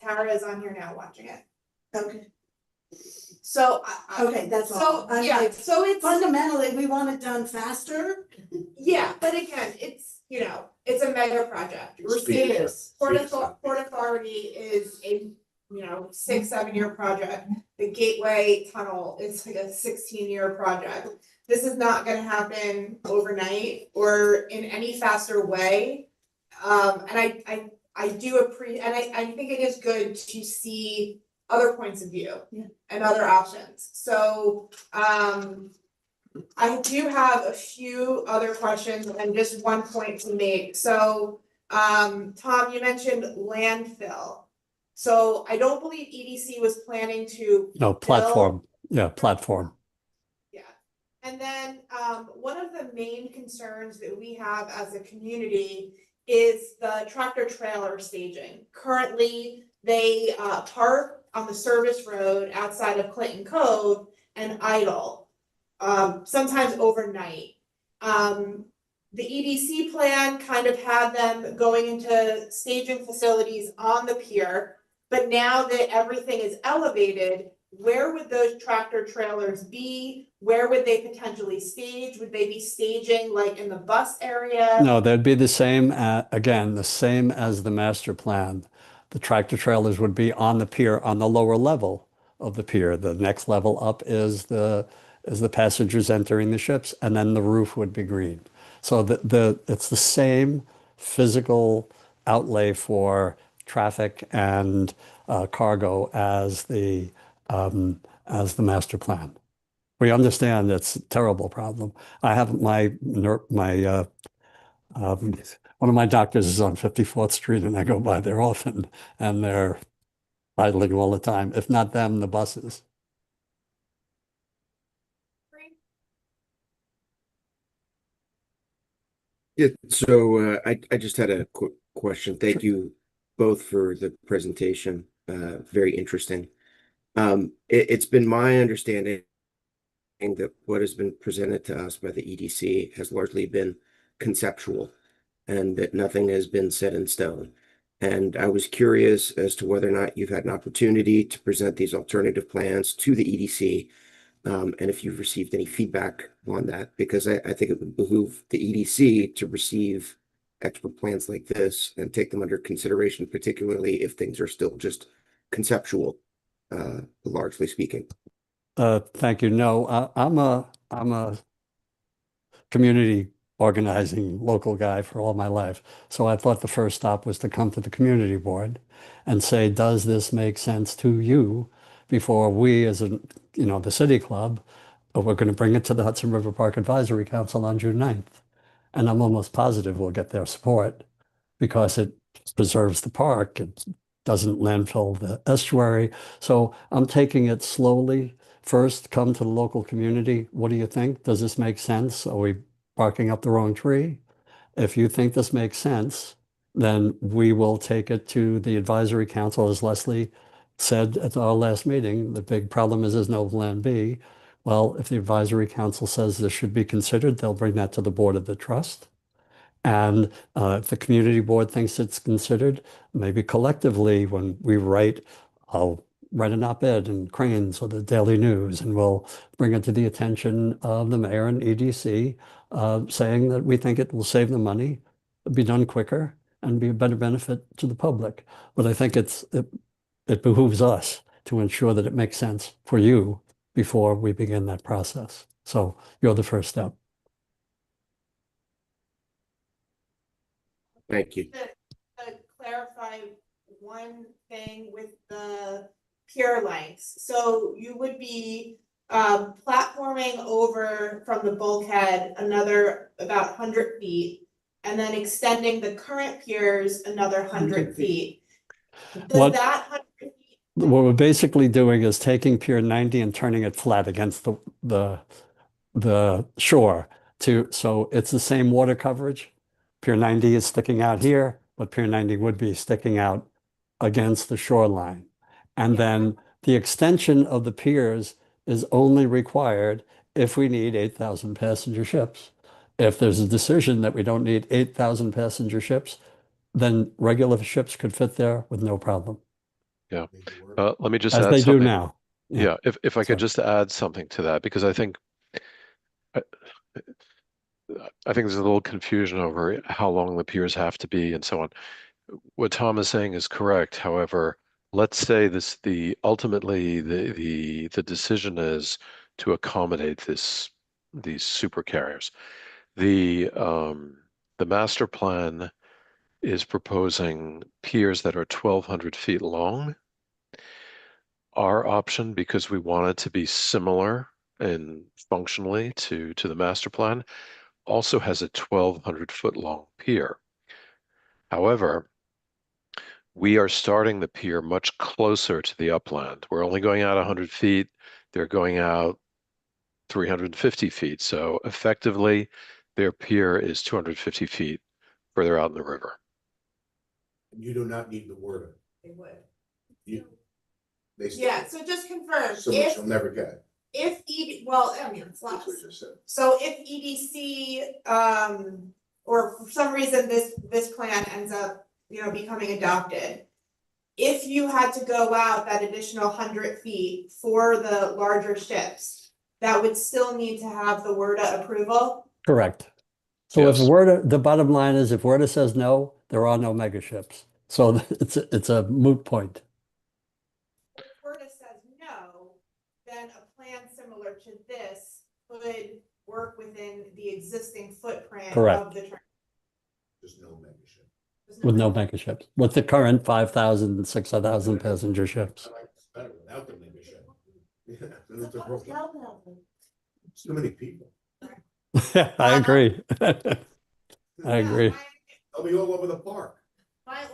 Tara is on here now watching it. Okay, So, okay, that's all. so, yeah, so it's, Fundamentally, we want it done faster. yeah, but again, it's, it's a mega project. We're It seeing is. Port Authority is a, 6-7 year project. The Gateway Tunnel is like a 16-year project. This is not gonna happen overnight or in any faster way. And I do appreciate, and I think it is good to see other points of view and other options. So, I do have a few other questions and just one point to make. So, Tom, you mentioned landfill. So I don't believe EDC was planning to. No, platform. Yeah, platform. Yeah. And then, one of the main concerns that we have as a community is the tractor trailer staging. Currently, they park on the service road outside of Clinton Cove and idle, sometimes overnight. The EDC plan kind of had them going into staging facilities on the pier, but now that everything is elevated, where would those tractor trailers be? Where would they potentially stage? Would they be staging like in the bus area? No, they'd be the same, again, the same as the master plan. The tractor trailers would be on the pier on the lower level of the pier. The next level up is the passengers entering the ships, and then the roof would be green. So it's the same physical outlay for traffic and cargo as the master plan. We understand it's a terrible problem. I have one of my doctors is on 54th Street, and I go by there often, and they're idling all the time. If not them, the buses. Yeah, so I just had a quick question. Thank you both for the presentation. Very interesting. It's been my understanding that what has been presented to us by the EDC has largely been conceptual and that nothing has been set in stone. And I was curious as to whether or not you've had an opportunity to present these alternative plans to the EDC, and if you've received any feedback on that, because I think it would behoove the EDC to receive expert plans like this and take them under consideration, particularly if things are still just conceptual, largely speaking. Thank you. No, I'm a community organizing local guy for all my life. So I thought the first stop was to come to the community board and say, does this make sense to you? Before we, as the city club, we're going to bring it to the Hudson River Park Advisory Council on June 9th. And I'm almost positive we'll get their support because it preserves the park. It doesn't landfill the estuary. So I'm taking it slowly. First, come to the local community. What do you think? Does this make sense? Are we barking up the wrong tree? If you think this makes sense, then we will take it to the advisory council, as Leslie said at our last meeting. The big problem is there's no plan B. Well, if the advisory council says this should be considered, they'll bring that to the board of the trust. And if the community board thinks it's considered, maybe collectively, when we write, I'll write an op-ed in Cranes or the Daily News, and we'll bring it to the attention of the mayor and EDC, saying that we think it will save the money, be done quicker, and be a better benefit to the public. But I think it behooves us to ensure that it makes sense for you before we begin that process. So you're the first step. Thank you. To clarify one thing with the pier lengths, so you would be platforming over from the bulkhead another about 100 feet, and then extending the current piers another 100 feet. Does that 100 feet? What we're basically doing is taking Pier 90 and turning it flat against the shore so it's the same water coverage. Pier 90 is sticking out here, but Pier 90 would be sticking out against the shoreline. And then the extension of the piers is only required if we need 8,000 passenger ships. If there's a decision that we don't need 8,000 passenger ships, then regular ships could fit there with no problem. Yeah. Let me just As add they something. do now. Yeah, if I could Sorry. just add something to that, because I think there's a little confusion over how long the piers have to be and so on. What Tom is saying is correct. However, let's say ultimately the decision is to accommodate these super carriers. The master plan is proposing piers that are 1,200 feet long. Our option, because we want it to be similar and functionally to the master plan, also has a 1,200 foot long pier. However, we are starting the pier much closer to the upland. We're only going out 100 feet. They're going out 350 feet. So effectively, their pier is 250 feet further out in the river. You do not need the word. They would. They Yeah, so just confirm, so much you'll never get. if well, I mean, it's That's less. what you just said. So if EDC, or for some reason this plan ends up, becoming adopted, if you had to go out that additional 100 feet for the larger ships, that would still need to have the WRDA approval? Correct. So Yes. if the bottom line is if WRDA says no, there are no mega ships. So it's a moot point. If WRDA says no, then a plan similar to this could work within the existing footprint Correct. of the train. There's no mega ship. With no mega ships, with the current 5,000, 6,000 passenger ships. I like this better without the mega ship. Yeah, it's a broken- it's too many people. I agree. I agree. They'll be all over the park. My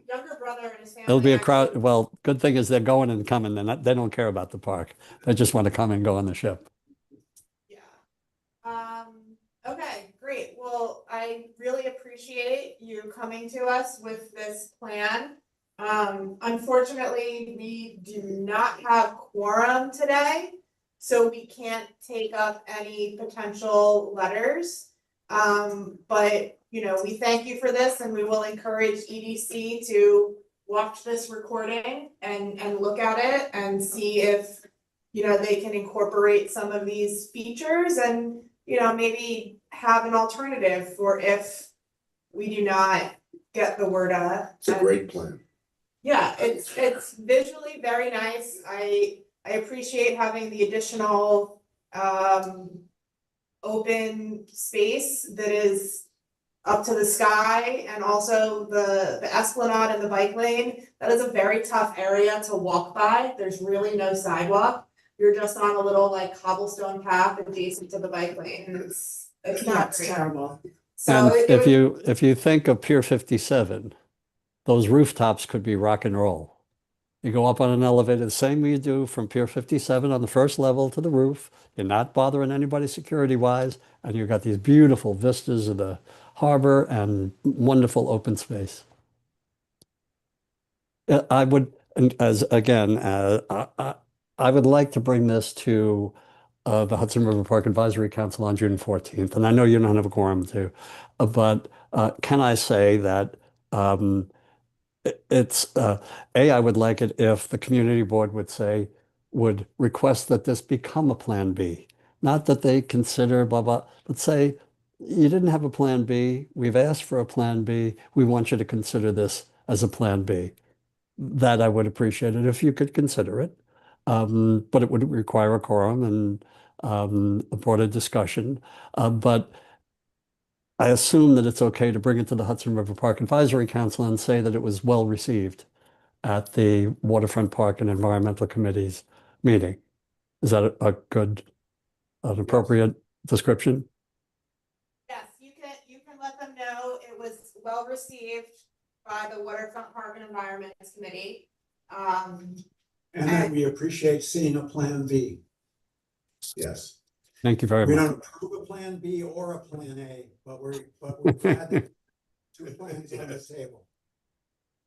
younger brother and his family. It'll be a crowd. Well, good thing is they're going and coming. They don't care about the park. They just want to come and go on the ship. Yeah. Okay, great. Well, I really appreciate you coming to us with this plan. Unfortunately, we do not have quorum today, so we can't take up any potential letters. But we thank you for this, and we will encourage EDC to watch this recording and look at it and see if they can incorporate some of these features and maybe have an alternative for if we do not get the word out. It's a great plan. Yeah, it's visually very nice. I appreciate having the additional open space that is up to the sky, and also the esplanade and the bike lane. That is a very tough area to walk by. There's really no sidewalk. You're just on a little cobblestone path adjacent to the bike lane, and it's not That's great. terrible. So And if you think of Pier 57, those rooftops could be rock and roll. You go up on an elevator, the same way you do from Pier 57 on the first level to the roof. You're not bothering anybody security-wise, and you've got these beautiful vistas of the harbor and wonderful open space. I would, and as again, I would like to bring this to the Hudson River Park Advisory Council on June 14th. And I know you don't have a quorum to, but can I say that I would like it if the community board would request that this become a plan B. Not that they consider blah, blah, but say, you didn't have a plan B. We've asked for a plan B. We want you to consider this as a plan B. That I would appreciate it if you could consider it. But it would require a quorum and a broader discussion. But I assume that it's okay to bring it to the Hudson River Park Advisory Council and say that it was well received at the Waterfront Park and Environmental Committee's meeting. Is that an appropriate description? Yes, you can let them know it was well received by the Waterfront Park and Environment Committee. And that we appreciate seeing a plan B. Yes. Thank you very We much. don't approve a plan B or a plan A, but we're glad that two plans on the table.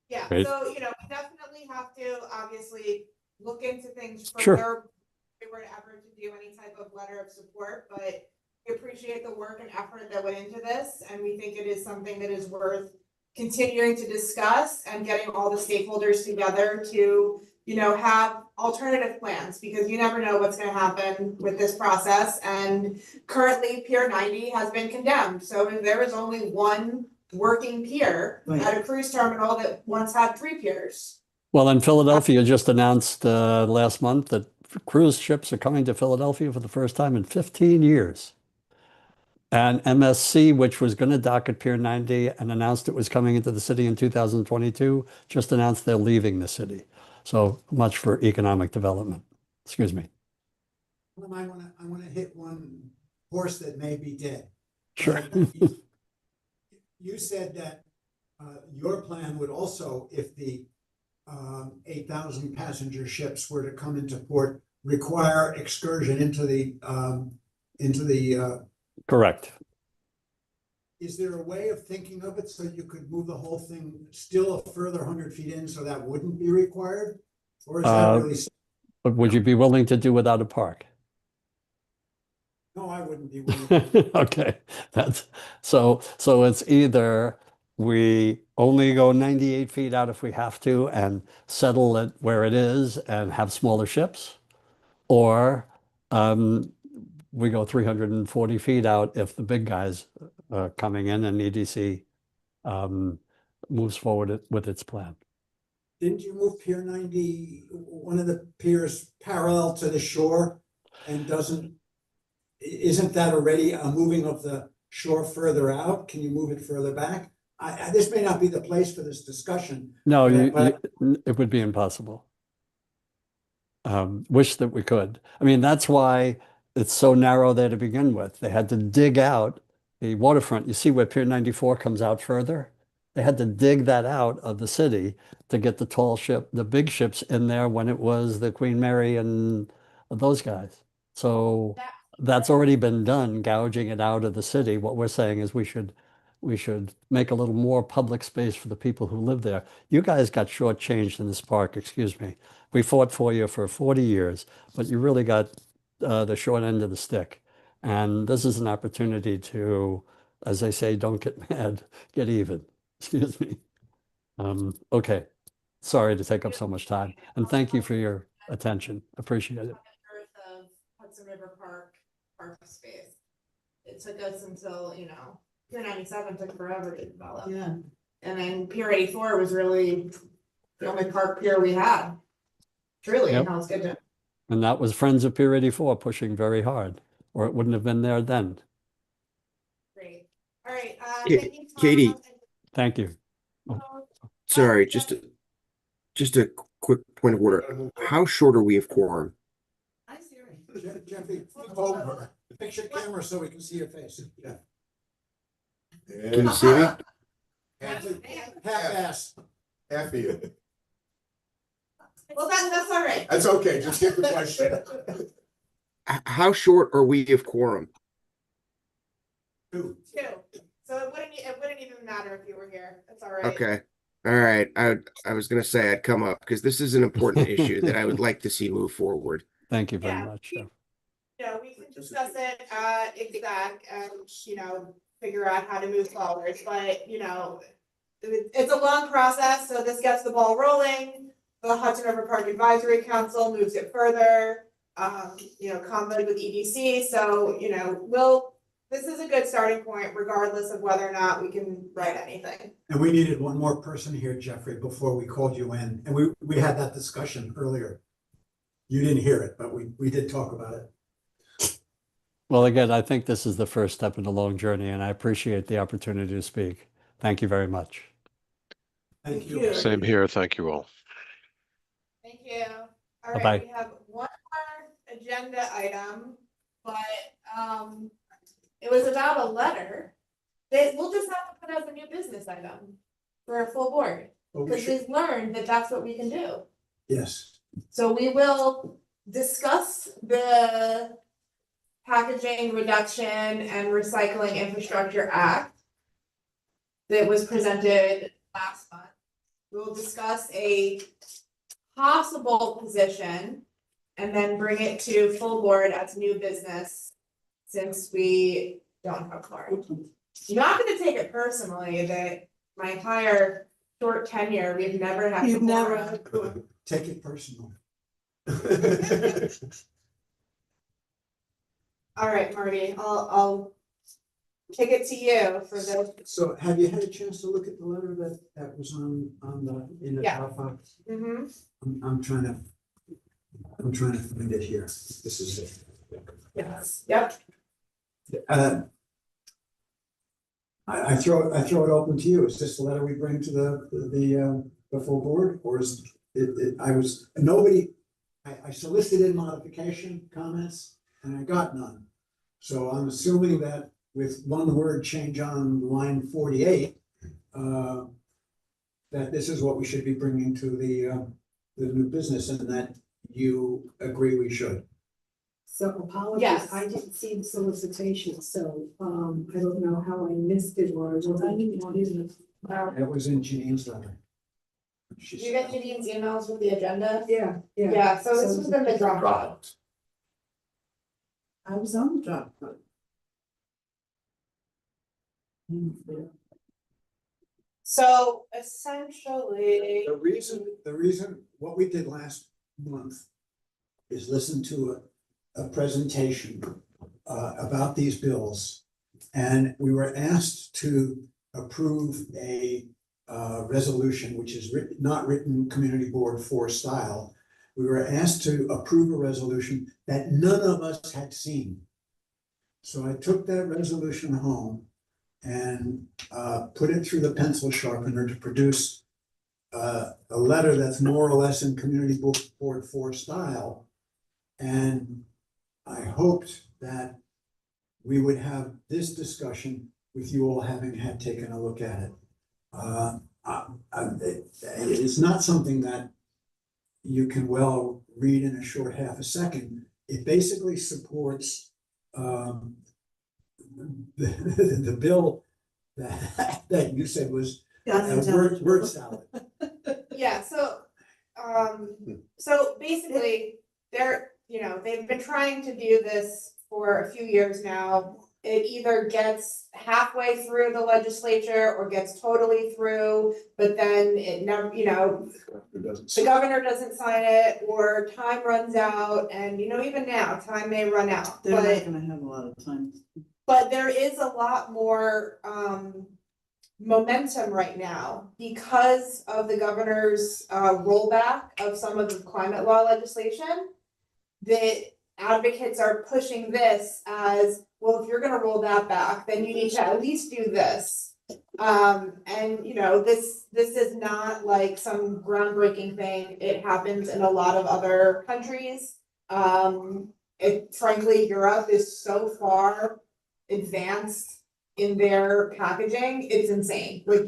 Yeah, Great. so, we definitely have to obviously look into things Sure. further. If we were to ever to do any type of letter of support, but we appreciate the work and effort that went into this, and we think it is something that is worth continuing to discuss and getting all the stakeholders together to, have alternative plans, because you never know what's gonna happen with this process. And currently Pier 90 has been condemned, so there is only one working pier at a cruise terminal that once had 3 piers. Well, and Philadelphia just announced last month that cruise ships are coming to Philadelphia for the first time in 15 years. And MSC, which was going to dock at Pier 90 and announced it was coming into the city in 2022, just announced they're leaving the city. So much for economic development. Excuse me. Well, I want to hit one horse that may be dead. Sure. You said that your plan would also, if the 8,000 passenger ships were to come into port, require excursion into the Correct. Is there a way of thinking of it so you could move the whole thing still a further 100 feet in so that wouldn't be required? Or is that really? But would you be willing to do without a park? No, I wouldn't be willing. Okay, so it's either we only go 98 feet out if we have to and settle it where it is and have smaller ships, or we go 340 feet out if the big guys are coming in and EDC moves forward with its plan. Didn't you move Pier 90, one of the piers parallel to the shore, and isn't that already a moving of the shore further out? Can you move it further back? This may not be the place for this discussion. No, but it would be impossible. Wish that we could. I mean, that's why it's so narrow there to begin with. They had to dig out the waterfront. You see where Pier 94 comes out further? They had to dig that out of the city to get the big ships in there when it was the Queen Mary and those guys. So that's already been done, gouging it out of the city. What we're saying is we should make a little more public space for the people who live there. You guys got shortchanged in this park, excuse me. We fought for you for 40 years, but you really got the short end of the stick. And this is an opportunity to, as they say, don't get mad, get even. Excuse me. Okay. Sorry to take up so much time. And thank you for your attention. Appreciate it. Of Hudson River Park space. It took us until, Pier 97 took forever to develop. Yeah. And then Pier 84 was really the only park pier we had. Truly, Yep. in Hell's Kitchen. And that was Friends of Pier 84 pushing very hard, or it wouldn't have been there then. Great. All right. Ka- Katie. Thank you. Sorry, just a quick point of order. How short are we of quorum? Hi, Siri. Jeffy, flip over. Fix your camera so we can see your face. Yeah. Can you see me? Half-ass. Half of you. Well, that's all right. That's okay, just get the question. How short are we of quorum? 2. So it wouldn't even matter if you were here. It's all right. Okay. All right. I was gonna say I'd come up because this is an important issue that I would like to see move forward. Thank you very Yeah. much. Yeah. We can discuss it at exec and, figure out how to move forward, but, it's a long process, so this gets the ball rolling. The Hudson River Park Advisory Council moves it further, combo with EDC, so, this is a good starting point regardless of whether or not we can write anything. And we needed one more person here, Jeffrey, before we called you in, and we had that discussion earlier. You didn't hear it, but we did talk about it. Well, again, I think this is the first step in a long journey, and I appreciate the opportunity to speak. Thank you very much. Thank you. Same here. Thank you all. Thank you. All Bye-bye. right, we have one more agenda item, but, it was about a letter that we'll just have to put as a new business item for a full board. Well, we Because should- we've learned that that's what we can do. Yes. So we will discuss the Packaging Reduction and Recycling Infrastructure Act that was presented last month. We will discuss a possible position and then bring it to full board as new business since we don't have quorum. I'm not gonna take it personally that my entire short tenure, we've never had. You've never quorum. had quorum. Take it personal. All right, Marty, I'll kick it to you for the, So have you had a chance to look at the letter that was in the Yeah. Dropbox? mhm. I'm trying to find it here. This is it. Yes, yep. I throw it open to you. Is this the letter we bring to the full board, or is it, I solicited modification comments and I got none. So I'm assuming that with one word change on line 48, that this is what we should be bringing to the new business, and that you agree we should. So apologies, Yes. I didn't see the solicitation, so, I don't know how I missed it or was I didn't want it. It was in Janine's letter. Did you get Janine's emails with the agenda? Yeah, yeah. Yeah, so this was in the Dropbox. I was on the job. So essentially, The reason, what we did last month is listen to a presentation about these bills. And we were asked to approve a resolution, which is not written community board for style. We were asked to approve a resolution that none of us had seen. So I took that resolution home and put it through the pencil sharpener to produce a letter that's more or less in community board for style. And I hoped that we would have this discussion with you all having had taken a look at it. It's not something that you can well read in a short half a second. It basically supports the bill that you said was word salad. yeah, so basically, they've been trying to do this for a few years now. It either gets halfway through the legislature or gets totally through, but then it never, the governor doesn't sign it, or time runs out, and even now, time may run out. They're not gonna have a lot of time. But there is a lot more momentum right now because of the governor's rollback of some of the climate law legislation. That advocates are pushing this as, well, if you're gonna roll that back, then you need to at least do this. This is not like some groundbreaking thing. It happens in a lot of other countries. Frankly, Europe is so far advanced in their packaging, it's insane. Like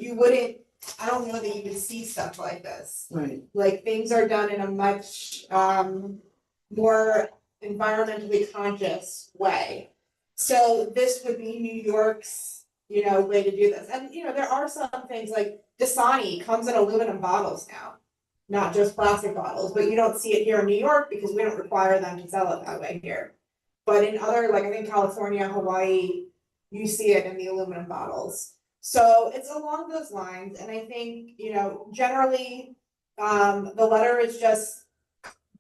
I don't know that you would see stuff like this. Right. Like things are done in a much more environmentally conscious way. So this would be New York's way to do this. And, there are some things like Dasani comes in aluminum bottles now, not just plastic bottles, but you don't see it here in New York because we don't require them to sell it that way here. But in other, like I think California, Hawaii, you see it in the aluminum bottles. So it's along those lines. And I think, generally, the letter is just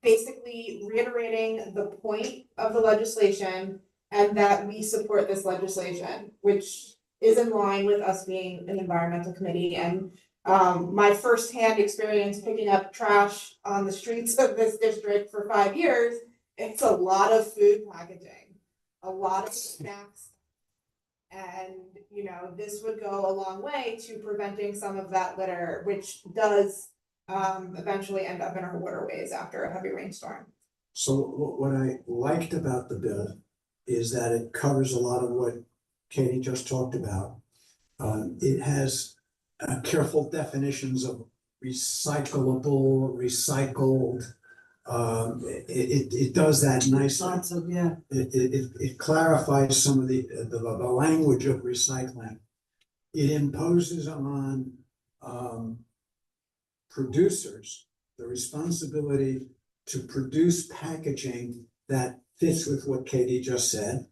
basically reiterating the point of the legislation and that we support this legislation, which is in line with us being an environmental committee. And my firsthand experience picking up trash on the streets of this district for 5 years, it's a lot of food packaging, a lot of snacks. And, this would go a long way to preventing some of that litter, which does eventually end up in our waterways after a heavy rainstorm. So what I liked about the bill is that it covers a lot of what Katie just talked about. It has careful definitions of recyclable, recycled. It does that nicely. Lots of, yeah. It clarifies some of the language of recycling. It imposes on producers the responsibility to produce packaging that fits with what Katie just said.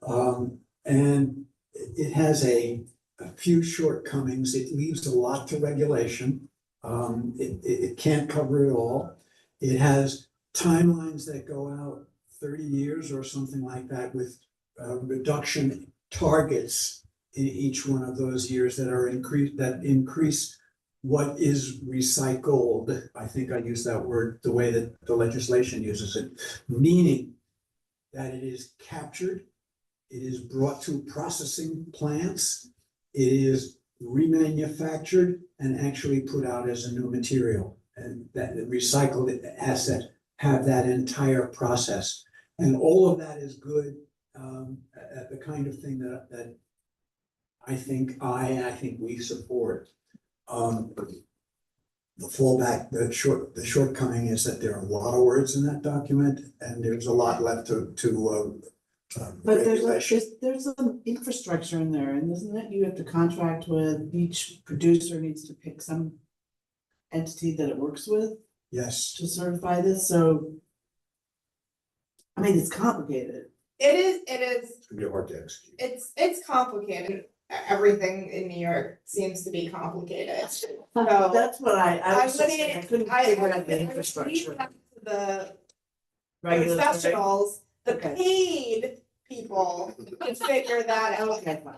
And it has a few shortcomings. It leaves a lot to regulation. It can't cover it all. It has timelines that go out 30 years or something like that with reduction targets in each one of those years that increase what is recycled. I think I use that word the way that the legislation uses it, meaning that it is captured, it is brought to processing plants, it is remanufactured and actually put out as a new material. And that recycled asset have that entire process. And all of that is good, the kind of thing that I think we support. The fallback, the shortcoming is that there are a lot of words in that document, and there's a lot left to But regulation. there's some infrastructure in there, and isn't it, you have to contract with, each producer needs to pick some entity that it works with Yes, to certify this, so. I mean, it's complicated. It is, It's gonna be hard to execute. it's complicated. Everything in New York seems to be complicated. So That's what I was just saying, I couldn't figure out the leave infrastructure. that to the Regulatory. professionals, the Okay. paid people to figure that out. Okay, fine.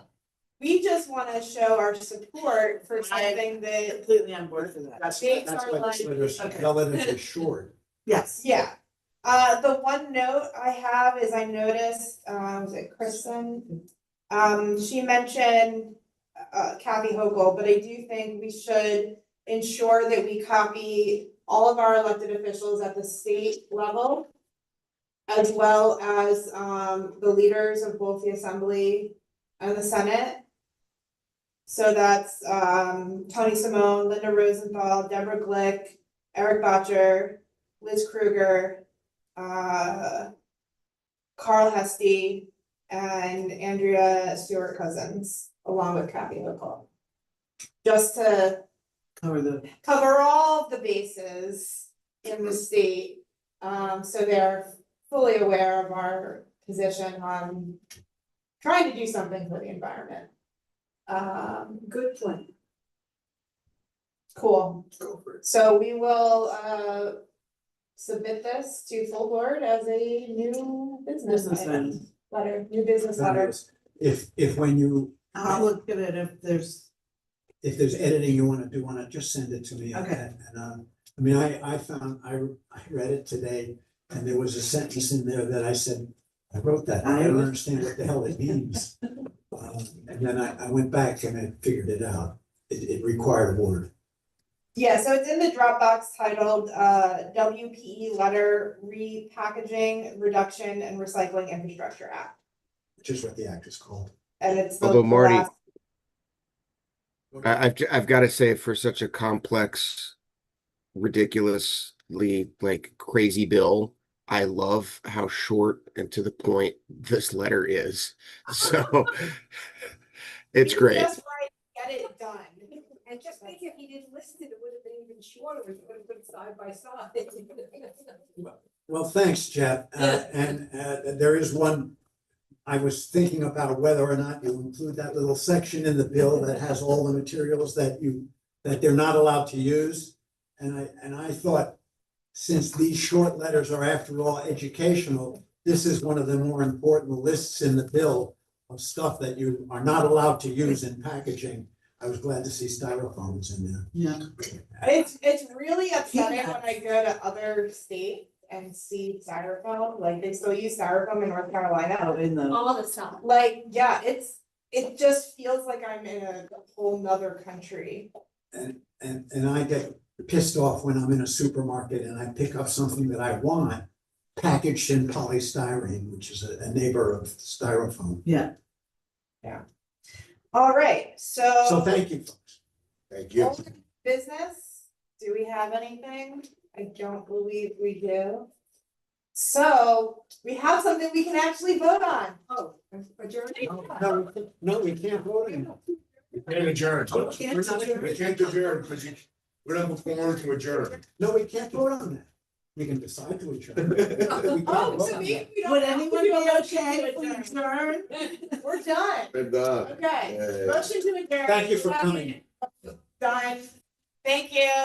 We just wanna show our support for something that, Completely on board for that. that's Dates why are this like- letter's okay. relatively short. Yes. yeah. The one note I have is I noticed, was it Kristen? She mentioned, Kathy Hochul, but I do think we should ensure that we copy all of our elected officials at the state level, as well as, the leaders of both the Assembly and the Senate. So that's, Tony Simone, Linda Rosenthal, Deborah Glick, Eric Botcher, Liz Kruger, Carl Hesty, and Andrea Stewart Cousins, along with Kathy Hochul. Just to cover all of the bases in the state, so they're fully aware of our position on trying to do something for the environment. Good plan. Cool. Go for it. So we will, submit this to full board as a new business Business item. item. Letter, new business letter. If when you, I'll look at it if there's, if there's editing you wanna do on it, just send it to me. Okay. And, I mean, I read it today, and there was a sentence in there that I said, I wrote that, I don't understand what the hell it means. And then I went back and I figured it out. It required a word. Yeah, so it's in the Dropbox titled, WPE Letter Repackaging, Reduction and Recycling Infrastructure Act. Which is what the act is called. And it's the Although Marty, last- I've got to say, for such a complex, ridiculously like crazy bill, I love how short and to the point this letter is. So It's great. Just right, get it done. And just think if he didn't list it, it would have been even shorter, if he would have put side by side. Well, thanks, Jeff. And there is one, I was thinking about whether or not you include that little section in the bill that has all the materials that they're not allowed to use. And I thought, since these short letters are after all educational, this is one of the more important lists in the bill of stuff that you are not allowed to use in packaging. I was glad to see styrofoam was in there. Yeah. It's really upsetting when I go to other states and see styrofoam, like they still use styrofoam in North Carolina. Out in the. All the stuff. Like, yeah, it just feels like I'm in a whole nother country. And I get pissed off when I'm in a supermarket and I pick up something that I want packaged in polystyrene, which is a neighbor of styrofoam. Yeah. All right, So thank you, folks. Thank you. Old business, do we have anything? I don't believe we do. So we have something we can actually vote on. Oh, adjourn. No, we can't vote anymore. We can't adjourn. We can't adjourn. We can't adjourn because we're not performing to adjourn. No, we can't vote on that. We can decide to adjourn. We can't Oh, vote so on maybe that. we don't Would have to anyone do be a motion okay to if we adjourn. adjourn? We're done. We're done. Okay, Yay. motion to adjourn. Thank you for coming. Done. Thank you.